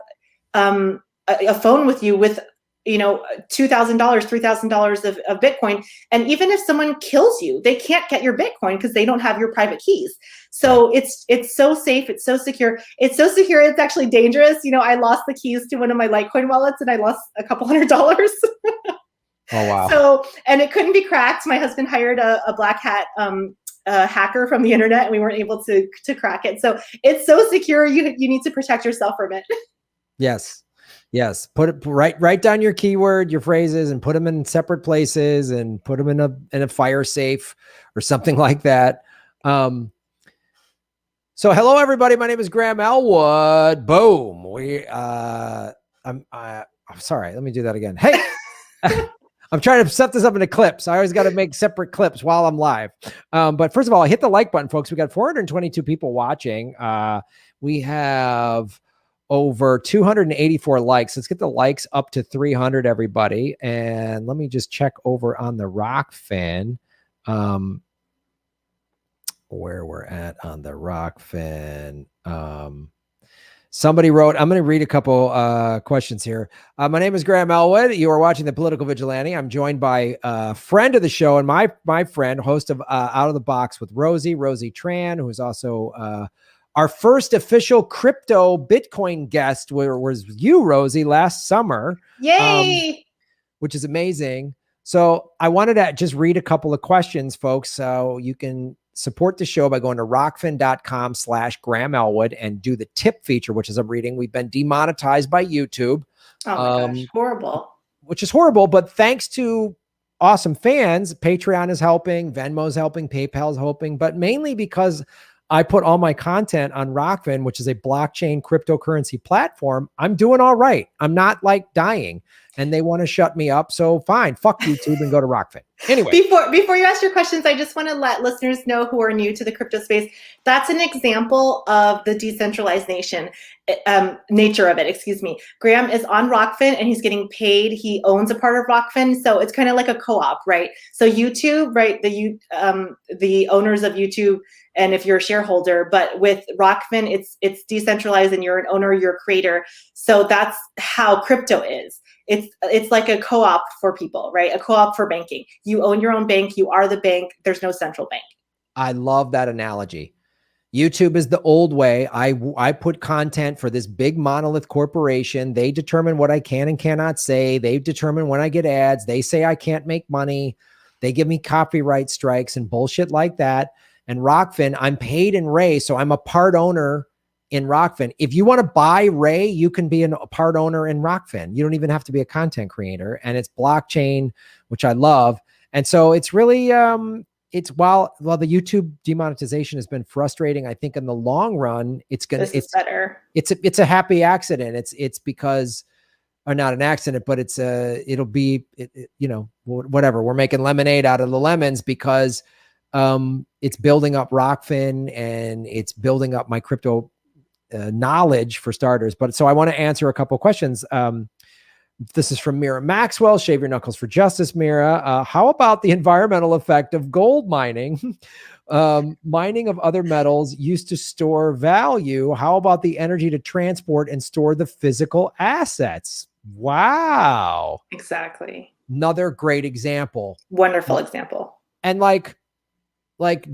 a phone with you with, $2,000, $3,000 of Bitcoin. And even if someone kills you, they can't get your Bitcoin because they don't have your private keys. So it's so safe. It's so secure. It's so secure. It's actually dangerous. I lost the keys to one of my Litecoin wallets and I lost a couple $100.
Oh, wow.
So, and it couldn't be cracked. My husband hired a black hat hacker from the internet, and we weren't able to crack it. So it's so secure. You need to protect yourself from it.
Yes. Put it write down your keyword, your phrases, and put them in separate places, and put them in a fire safe or something like that. So hello everybody. My name is Graham Elwood. Boom. I'm sorry. Let me do that again. Hey, I'm trying to set this up into clips. I always got to make separate clips while I'm live. But first of all, hit the like button, folks. We got 422 people watching. We have over 284 likes. Let's get the likes up to 300, everybody. And let me just check over on the Rockfin, where we're at on the Rockfin. Somebody wrote, I'm going to read a couple questions here. My name is Graham Elwood. You are watching The Political Vigilante. I'm joined by a friend of the show and my friend, host of Out of the Box with Rosie Tran, who is also our first official crypto Bitcoin guest, was you, Rosie, last summer.
Yay!
Which is amazing. So I wanted to just read a couple of questions, folks, so you can support the show by going to rockfin.com/Graham Elwood and do the tip feature, which is I'm reading. We've been demonetized by YouTube.
Oh my gosh, horrible.
Which is horrible, but thanks to awesome fans, Patreon is helping, Venmo's helping, PayPal's helping, but mainly because I put all my content on Rockfin, which is a blockchain cryptocurrency platform. I'm doing all right. I'm not like dying, and they want to shut me up. So fine, fuck YouTube and go to Rockfin. Anyway,
before you ask your questions, I just want to let listeners know who are new to the crypto space. That's an example of the decentralized nature of it. Excuse me. Graham is on Rockfin and he's getting paid. He owns a part of Rockfin, so it's kind of like a co-op, right? So YouTube, right? The owners of YouTube. And if you're a shareholder, but with Rockfin, it's decentralized and you're an owner, you're a creator. So that's how crypto is. It's like a co-op for people, right? A co-op for banking. You own your own bank. You are the bank. There's no central bank.
I love that analogy. YouTube is the old way. I put content for this big monolith corporation. They determine what I can and cannot say. They determine when I get ads. They say I can't make money. They give me copyright strikes and bullshit like that. And Rockfin, I'm paid in Ray, so I'm a part owner in Rockfin. If you want to buy Ray, you can be a part owner in Rockfin. You don't even have to be a content creator, and it's blockchain, which I love. And so it's really, it's while the YouTube demonetization has been frustrating, I think in the long run, it's better. It's a happy accident. It's because or not an accident, but it'll be, whatever. We're making lemonade out of the lemons because it's building up Rockfin and it's building up my crypto knowledge for starters. But so I want to answer a couple of questions. This is from Mira Maxwell. Shave your knuckles for justice, Mira. How about the environmental effect of gold mining? Mining of other metals used to store value. How about the energy to transport and store the physical assets? Wow.
Exactly.
Another great example.
Wonderful example.
And like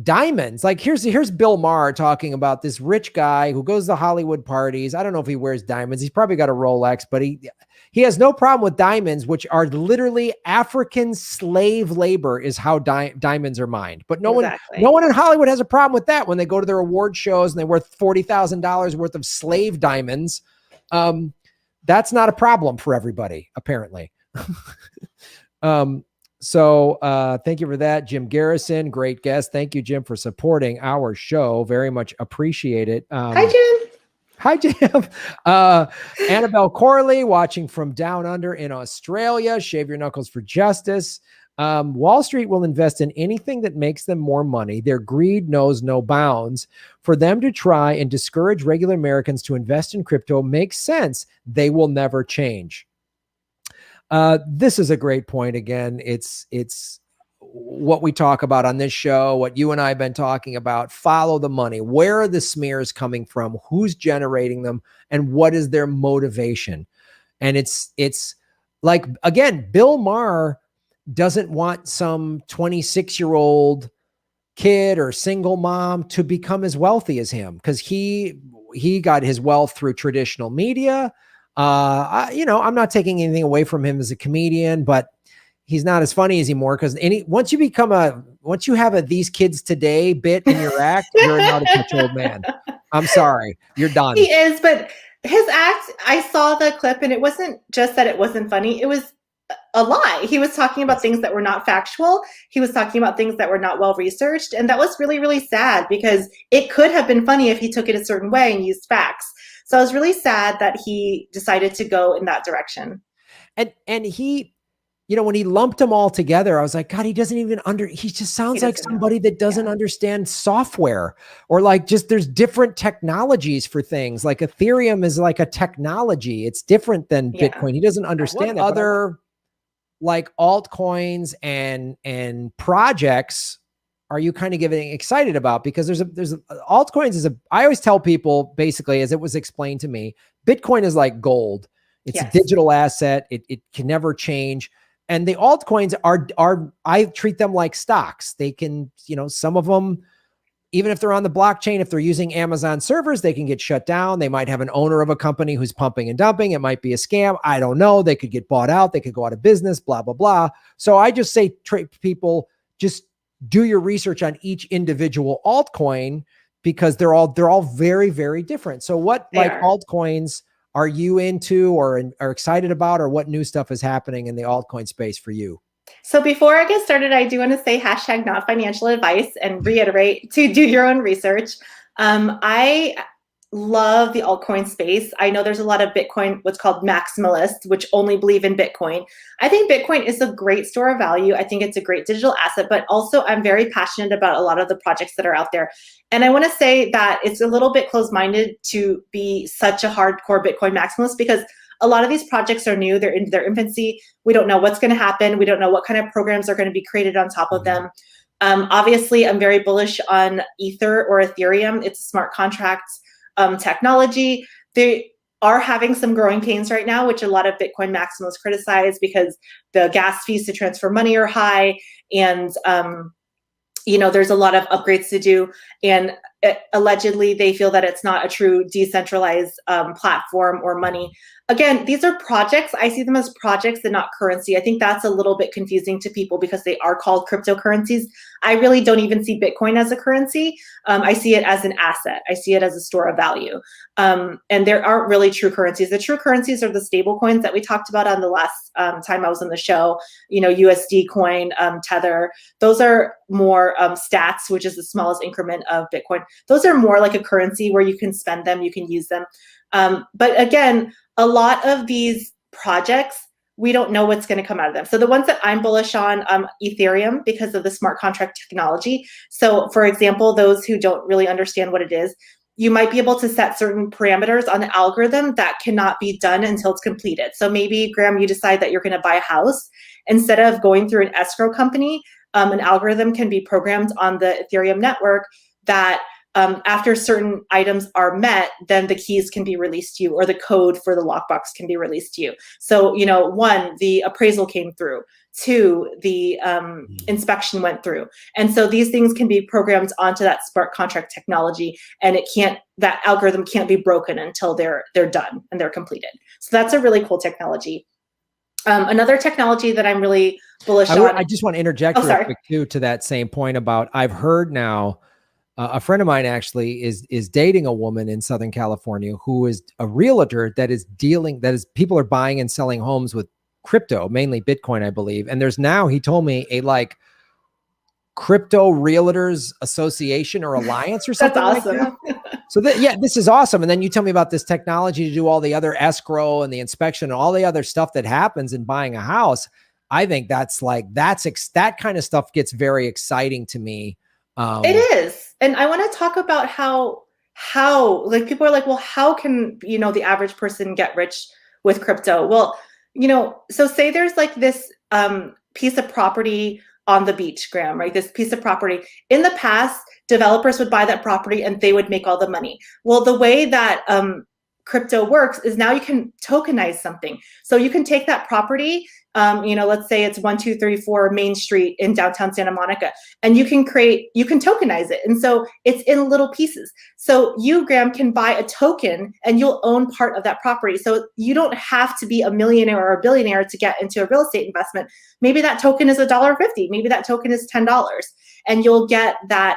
diamonds, like here's Bill Maher talking about this rich guy who goes to Hollywood parties. I don't know if he wears diamonds. He's probably got a Rolex, but he has no problem with diamonds, which are literally African slave labor is how diamonds are mined. But no one in Hollywood has a problem with that when they go to their award shows and they're worth $40,000 worth of slave diamonds. That's not a problem for everybody, apparently. So thank you for that. Jim Garrison, great guest. Thank you, Jim, for supporting our show. Very much appreciate it.
Hi, Jim.
Hi, Jim. Annabelle Corley, watching from down under in Australia. Shave your knuckles for justice. Wall Street will invest in anything that makes them more money. Their greed knows no bounds. For them to try and discourage regular Americans to invest in crypto makes sense. They will never change. This is a great point. Again, it's what we talk about on this show, what you and I have been talking about. Follow the money. Where are the smears coming from? Who's generating them? And what is their motivation? And it's like, again, Bill Maher doesn't want some 26-year-old kid or single mom to become as wealthy as him because he got his wealth through traditional media. I'm not taking anything away from him as a comedian, but he's not as funny anymore because once you have a these kids today bit in your act, you're not a touch old man. I'm sorry, you're done.
He is, but his act, I saw the clip and it wasn't just that it wasn't funny. It was a lie. He was talking about things that were not factual. He was talking about things that were not well researched. And that was really, really sad because it could have been funny if he took it a certain way and used facts. So I was really sad that he decided to go in that direction.
And he, when he lumped them all together, I was like, God, he doesn't even he just sounds like somebody that doesn't understand software or like just there's different technologies for things. Like Ethereum is like a technology. It's different than Bitcoin. He doesn't understand that. Other like altcoins and projects are you kind of getting excited about? Because there's altcoins I always tell people basically, as it was explained to me, Bitcoin is like gold. It's a digital asset. It can never change. And the altcoins are I treat them like stocks. They can, some of them, even if they're on the blockchain, if they're using Amazon servers, they can get shut down. They might have an owner of a company who's pumping and dumping. It might be a scam. I don't know. They could get bought out. They could go out of business, blah, blah, blah. So I just say people just do your research on each individual altcoin because they're all very, very different. So what altcoins are you into or are excited about, or what new stuff is happening in the altcoin space for you?
So before I get started, I do want to say hashtag not financial advice and reiterate to do your own research. I love the altcoin space. I know there's a lot of Bitcoin, what's called maximalists, which only believe in Bitcoin. I think Bitcoin is a great store of value. I think it's a great digital asset, but also I'm very passionate about a lot of the projects that are out there. And I want to say that it's a little bit closed-minded to be such a hardcore Bitcoin maximalist because a lot of these projects are new. They're in their infancy. We don't know what's going to happen. We don't know what kind of programs are going to be created on top of them. Obviously, I'm very bullish on Ether or Ethereum. It's a smart contracts technology. They are having some growing pains right now, which a lot of Bitcoin maximalists criticize because the gas fees to transfer money are high. And, there's a lot of upgrades to do. And allegedly, they feel that it's not a true decentralized platform or money. Again, these are projects. I see them as projects and not currency. I think that's a little bit confusing to people because they are called cryptocurrencies. I really don't even see Bitcoin as a currency. I see it as an asset. I see it as a store of value. And there aren't really true currencies. The true currencies are the stable coins that we talked about on the last time I was on the show, USD coin, Tether. Those are more stats, which is the smallest increment of Bitcoin. Those are more like a currency where you can spend them, you can use them. But again, a lot of these projects, we don't know what's going to come out of them. So the ones that I'm bullish on, Ethereum, because of the smart contract technology. So for example, those who don't really understand what it is, you might be able to set certain parameters on the algorithm that cannot be done until it's completed. So maybe, Graham, you decide that you're going to buy a house. Instead of going through an escrow company, an algorithm can be programmed on the Ethereum network that after certain items are met, then the keys can be released to you, or the code for the lockbox can be released to you. So, you know, 1, the appraisal came through. 2, the inspection went through. And so these things can be programmed onto that smart contract technology, and that algorithm can't be broken until they're done and they're completed. So that's a really cool technology. Another technology that I'm really bullish on.
I just want to interject real quick too, to that same point about, I've heard now, a friend of mine actually is dating a woman in Southern California who is a realtor people are buying and selling homes with crypto, mainly Bitcoin, I believe. And there's now, he told me, a like crypto realtors association or alliance or something. That's awesome. Like that. So this is awesome. And then you tell me about this technology to do all the other escrow and the inspection and all the other stuff that happens in buying a house. I think that kind of stuff gets very exciting to me.
It is. And I want to talk about how like people are like, well, how can, you know, the average person get rich with crypto? Well, you know, so say there's like this piece of property on the beach, Graham, right? This piece of property. In the past, developers would buy that property and they would make all the money. Well, the way that crypto works is now you can tokenize something. So you can take that property, you know, let's say it's 1234 Main Street in downtown Santa Monica, and you can tokenize it. And so it's in little pieces. So you, Graham, can buy a token and you'll own part of that property. So you don't have to be a millionaire or a billionaire to get into a real estate investment. Maybe that token is $1.50. Maybe that token is $10, and you'll get that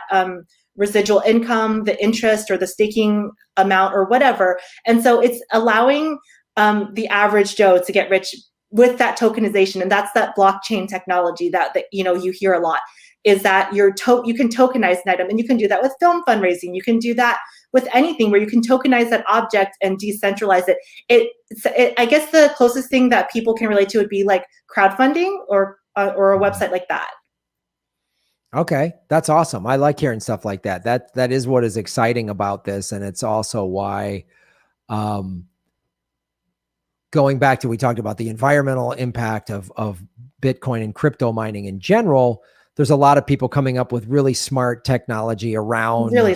residual income, the interest or the staking amount or whatever. And so it's allowing the average Joe to get rich with that tokenization. And that's that blockchain technology that you know, you hear a lot, is that you can tokenize an item, and you can do that with film fundraising. You can do that with anything where you can tokenize that object and decentralize it. I guess the closest thing that people can relate to would be like crowdfunding or a website like that.
Okay. That's awesome. I like hearing stuff like that. That is what is exciting about this. And it's also why, going back to, we talked about the environmental impact of Bitcoin and crypto mining in general. There's a lot of people coming up with really smart technology around helping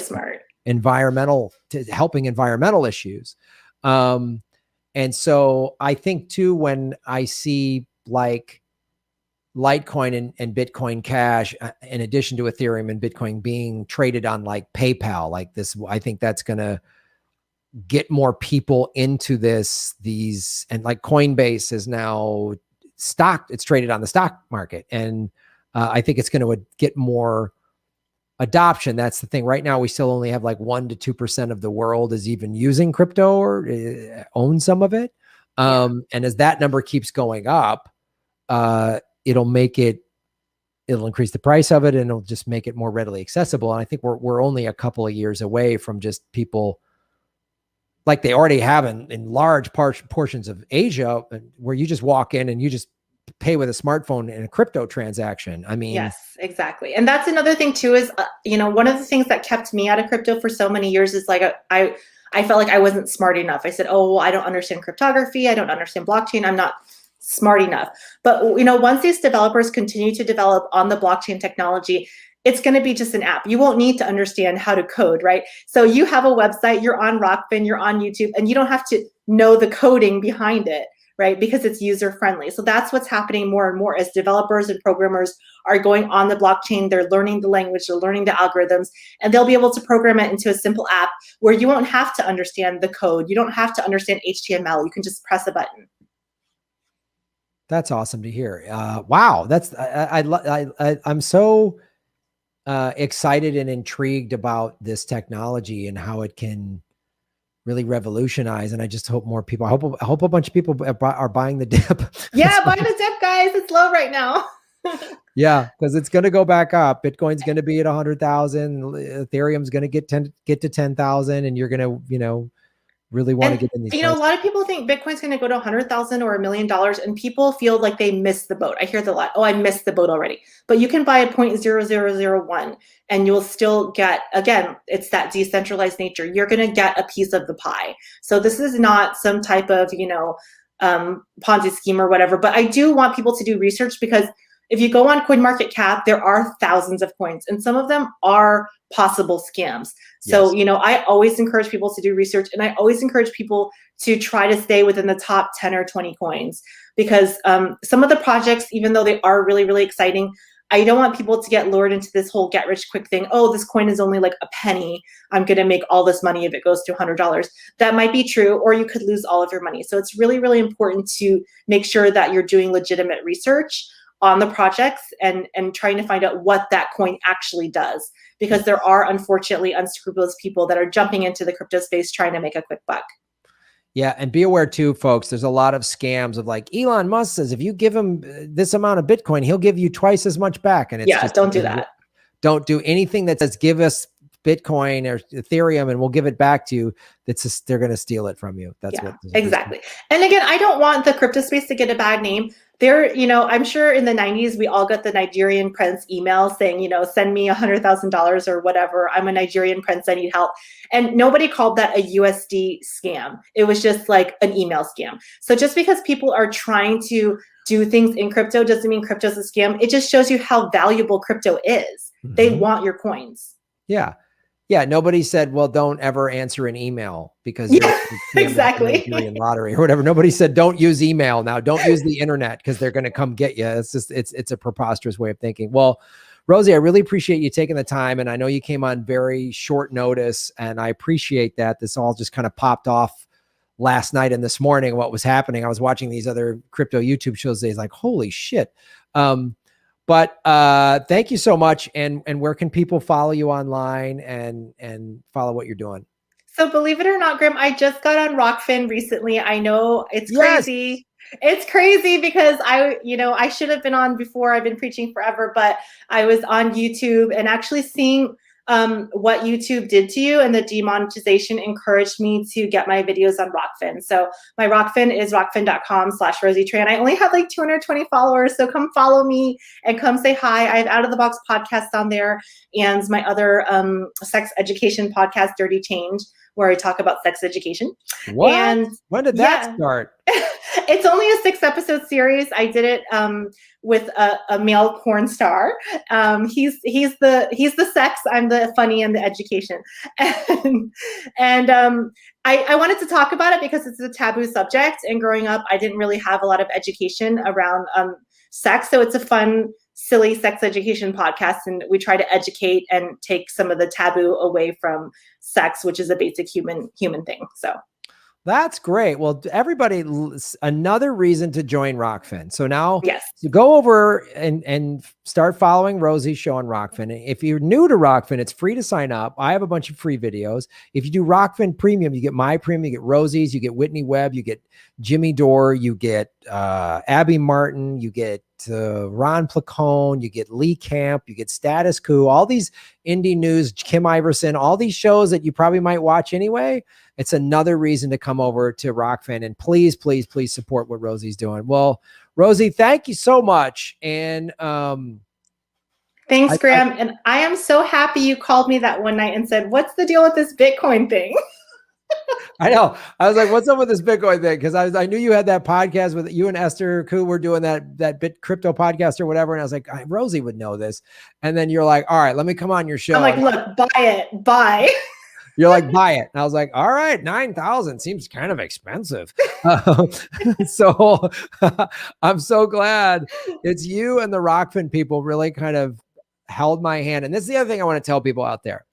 environmental issues. And so I think too, when I see like Litecoin and Bitcoin Cash, in addition to Ethereum and Bitcoin being traded on like PayPal, like this, I think that's going to get more people into these, and like Coinbase is now it's traded on the stock market. And I think it's going to get more adoption. That's the thing. Right now, we still only have like 1% to 2% of the world is even using crypto or own some of it. And as that number keeps going up, it'll increase the price of it, and it'll just make it more readily accessible. And I think we're only a couple of years away from just people, like they already have in large portions of Asia, where you just walk in and you just pay with a smartphone in a crypto transaction. I mean,
yes, exactly. And that's another thing too, is, you know, one of the things that kept me out of crypto for so many years is like, I felt like I wasn't smart enough. I said, oh, well, I don't understand cryptography. I don't understand blockchain. I'm not smart enough. But, you know, once these developers continue to develop on the blockchain technology, it's going to be just an app. You won't need to understand how to code, right? So you have a website, you're on Rockfin, you're on YouTube, and you don't have to know the coding behind it, right? Because it's user friendly. So that's what's happening more and more as developers and programmers are going on the blockchain. They're learning the language, they're learning the algorithms, and they'll be able to program it into a simple app where you won't have to understand the code. You don't have to understand HTML. You can just press a button.
That's awesome to hear. Wow. I'm so excited and intrigued about this technology and how it can really revolutionize. And I just hope more people, I hope a bunch of people are buying the dip.
Yeah, buy the dip, guys. It's low right now.
Yeah, because it's going to go back up. Bitcoin's going to be at 100,000. Ethereum's going to get to 10,000, and you're going to, you know, really want to
And
get in these
a
places.
lot of people think Bitcoin's going to go to 100,000 or $1 million, and people feel like they missed the boat. I hear that a lot. Oh, I missed the boat already. But you can buy a 0.0001 and you'll still get, again, it's that decentralized nature. You're going to get a piece of the pie. So this is not some type of, Ponzi scheme or whatever. But I do want people to do research, because if you go on CoinMarketCap, there are thousands of coins, and some of them are possible scams. So,
Yes.
I always encourage people to do research, and I always encourage people to try to stay within the top 10 or 20 coins, because some of the projects, even though they are really, really exciting, I don't want people to get lured into this whole get rich quick thing. Oh, this coin is only like a penny. I'm going to make all this money if it goes to $100. That might be true, or you could lose all of your money. So it's really, really important to make sure that you're doing legitimate research on the projects and trying to find out what that coin actually does, because there are unfortunately unscrupulous people that are jumping into the crypto space trying to make a quick buck.
Yeah. And be aware too, folks, there's a lot of scams of like Elon Musk says, if you give him this amount of Bitcoin, he'll give you twice as much back. And it's just,
don't do that.
Don't do anything that says, give us Bitcoin or Ethereum and we'll give it back to you. That's just, they're going to steal it from you. That's what
exactly. And again, I don't want the crypto space to get a bad name. There, I'm sure in the 90s, we all got the Nigerian prince email saying, send me $100,000 or whatever. I'm a Nigerian prince. I need help. And nobody called that a USD scam. It was just like an email scam. So just because people are trying to do things in crypto doesn't mean crypto's a scam. It just shows you how valuable crypto is. Mm-hmm. They want your coins.
Yeah. Yeah, nobody said, well, don't ever answer an email because
exactly
lottery or whatever. Nobody said, don't use email now. Don't use the internet because they're going to come get you. It's just, it's a preposterous way of thinking. Well, Rosie, I really appreciate you taking the time. And I know you came on very short notice and I appreciate that. This all just kind of popped off last night and this morning, what was happening. I was watching these other crypto YouTube shows. Days like, holy shit. But thank you so much. And where can people follow you online and follow what you're doing?
So believe it or not, Grim, I just got on Rockfin recently. I know it's crazy. It's crazy because I should have been on before. I've been preaching forever, but I was on YouTube and actually seeing what YouTube did to you, and the demonetization encouraged me to get my videos on Rockfin. So my Rockfin is rockfin.com/Rosie Tran. I only have like 220 followers. So come follow me and come say hi. I have Out of the Box podcast on there and my other sex education podcast, Dirty Change, where I talk about sex education.
What? And when did that start?
It's only a 6-episode series. I did it with a male porn star. He's the sex. I'm the funny and the education. And I wanted to talk about it because it's a taboo subject. And growing up, I didn't really have a lot of education around sex. So it's a fun, silly sex education podcast. And we try to educate and take some of the taboo away from sex, which is a basic human thing. So.
That's great. Well, everybody, another reason to join Rockfin. So now
so
go over and start following Rosie's show on Rockfin. If you're new to Rockfin, it's free to sign up. I have a bunch of free videos. If you do Rockfin Premium, you get my premium, you get Rosie's, you get Whitney Webb, you get Jimmy Dore, you get Abby Martin, you get Ron Placone, you get Lee Camp, you get Status Quo, all these indie news, Kim Iverson, all these shows that you probably might watch anyway. It's another reason to come over to Rockfin, and please, please, please support what Rosie's doing. Well, Rosie, thank you so much. And
thanks, Graham. And I am so happy you called me that one night and said, what's the deal with this Bitcoin thing?
I know. I was like, what's up with this Bitcoin thing? Because I knew you had that podcast with you and Esther Koo were doing that bit crypto podcast or whatever. And I was like, Rosie would know this. And then you're like, all right, let me come on your show.
I'm like, look, buy it, buy.
You're like, buy it. And I was like, all right, 9,000 seems kind of expensive. So I'm so glad it's you and the Rockfin people really kind of held my hand. And this is the other thing I want to tell people out there.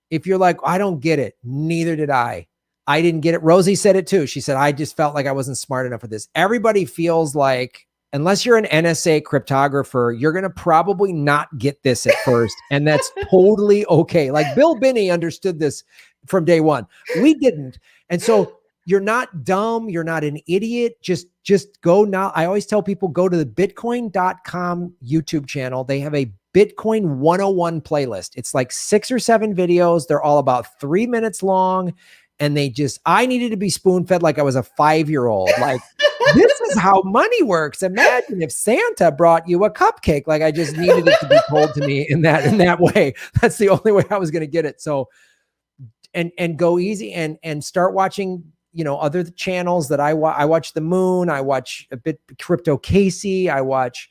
If you're like, I don't get it, neither did I. I didn't get it. Rosie said it too. She said, I just felt like I wasn't smart enough for this. Everybody feels like, unless you're an NSA cryptographer, you're going to probably not get this at first. And that's totally okay. Like Bill Binney understood this from day one. We didn't. And so you're not dumb. You're not an idiot. Just go now. I always tell people, go to the bitcoin.com YouTube channel. They have a Bitcoin 101 playlist. It's like 6 or 7 videos. They're all about 3 minutes long. and I needed to be spoon fed like I was a 5-year-old. Like, this is how money works. Imagine if Santa brought you a cupcake. Like, I just needed it to be told to me in that way. That's the only way I was going to get it. So, and go easy and start watching, other channels that I watch The Moon. I watch a bit Crypto Casey. I watch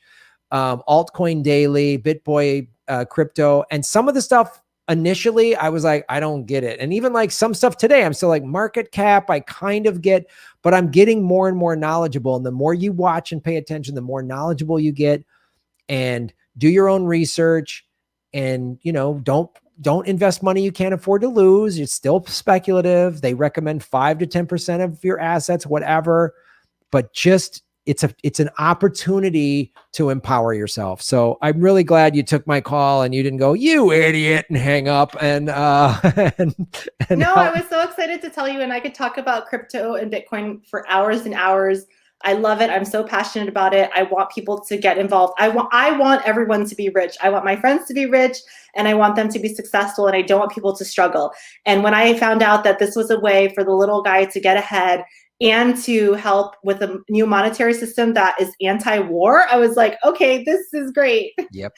Altcoin Daily, BitBoy Crypto. And some of the stuff initially I was like, I don't get it. And even like some stuff today, I'm still like market cap, I kind of get, but I'm getting more and more knowledgeable. And the more you watch and pay attention, the more knowledgeable you get. And do your own research, and don't invest money you can't afford to lose. It's still speculative. They recommend 5 to 10% of your assets, whatever, but just it's an opportunity to empower yourself. So I'm really glad you took my call and you didn't go, you idiot, and hang up. And
no, I was so excited to tell you, and I could talk about crypto and Bitcoin for hours and hours. I love it. I'm so passionate about it. I want people to get involved. I want everyone to be rich. I want my friends to be rich, and I want them to be successful, and I don't want people to struggle. And when I found out that this was a way for the little guy to get ahead and to help with a new monetary system that is anti-war, I was like, okay, this is great.
Yep.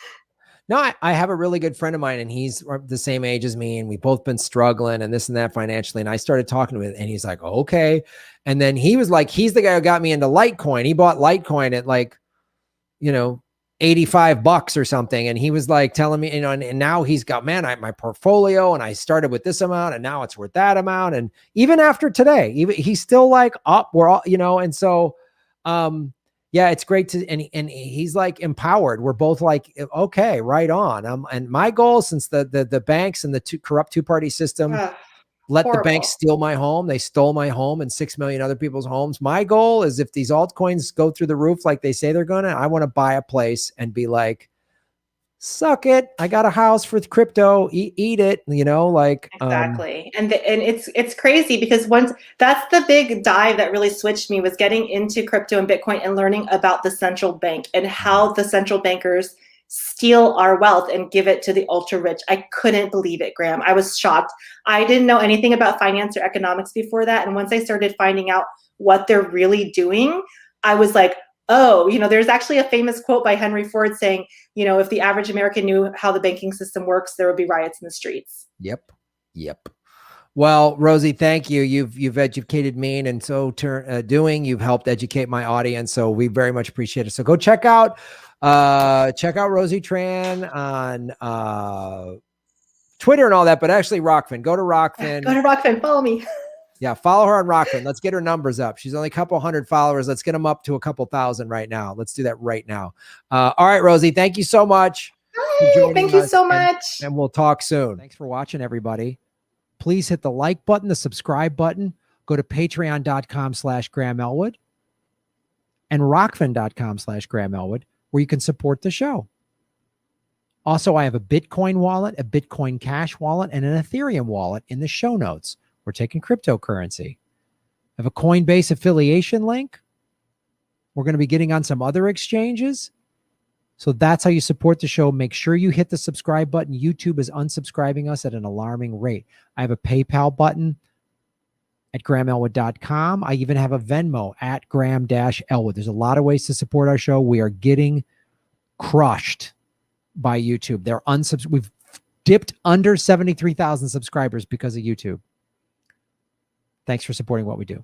No, I have a really good friend of mine, and he's the same age as me, and we've both been struggling and this and that financially. And I started talking to him, and he's like, okay. And then he was like, he's the guy who got me into Litecoin. He bought Litecoin at like, $85 or something. And he was like telling me, and now he's got, man, my portfolio, and I started with this amount and now it's worth that amount. And even after today, he's still like up, we're all, and so, yeah, it's great to, and he's like empowered. We're both like, okay, right on. And my goal, since the banks and the corrupt two-party system let the banks steal my home, they stole my home and 6 million other people's homes. My goal is, if these altcoins go through the roof like they say they're gonna, I want to buy a place and be like, suck it, I got a house for crypto, eat it,
Exactly. And it's crazy, because once that's the big dive that really switched me, was getting into crypto and Bitcoin and learning about the central bank and how the central bankers steal our wealth and give it to the ultra rich. I couldn't believe it, Graham. I was shocked. I didn't know anything about finance or economics before that. And once I started finding out what they're really doing, I was like, oh, there's actually a famous quote by Henry Ford saying, if the average American knew how the banking system works, there would be riots in the streets.
Yep. Well, Rosie, thank you. You've educated me, and so you've helped educate my audience. So we very much appreciate it. So go check out Rosie Tran on Twitter and all that, but actually Rockfin. Go to Rockfin.
Go to Rockfin. Follow me.
Yeah, follow her on Rockfin. Let's get her numbers up. She's only a couple hundred followers. Let's get them up to a couple thousand right now. Let's do that right now. All right, Rosie, thank you so much.
Hi, thank you so much.
And we'll talk soon. Thanks for watching, everybody. Please hit the like button, the subscribe button. Go to patreon.com/Graham Elwood and rockfin.com/Graham Elwood, where you can support the show. Also, I have a Bitcoin wallet, a Bitcoin Cash wallet, and an Ethereum wallet in the show notes. We're taking cryptocurrency. I have a Coinbase affiliation link. We're going to be getting on some other exchanges. So that's how you support the show. Make sure you hit the subscribe button. YouTube is unsubscribing us at an alarming rate. I have a PayPal button at grahamelwood.com. I even have a Venmo at Graham-Elwood. There's a lot of ways to support our show. We are getting crushed by YouTube. We've dipped under 73,000 subscribers because of YouTube. Thanks for supporting what we do.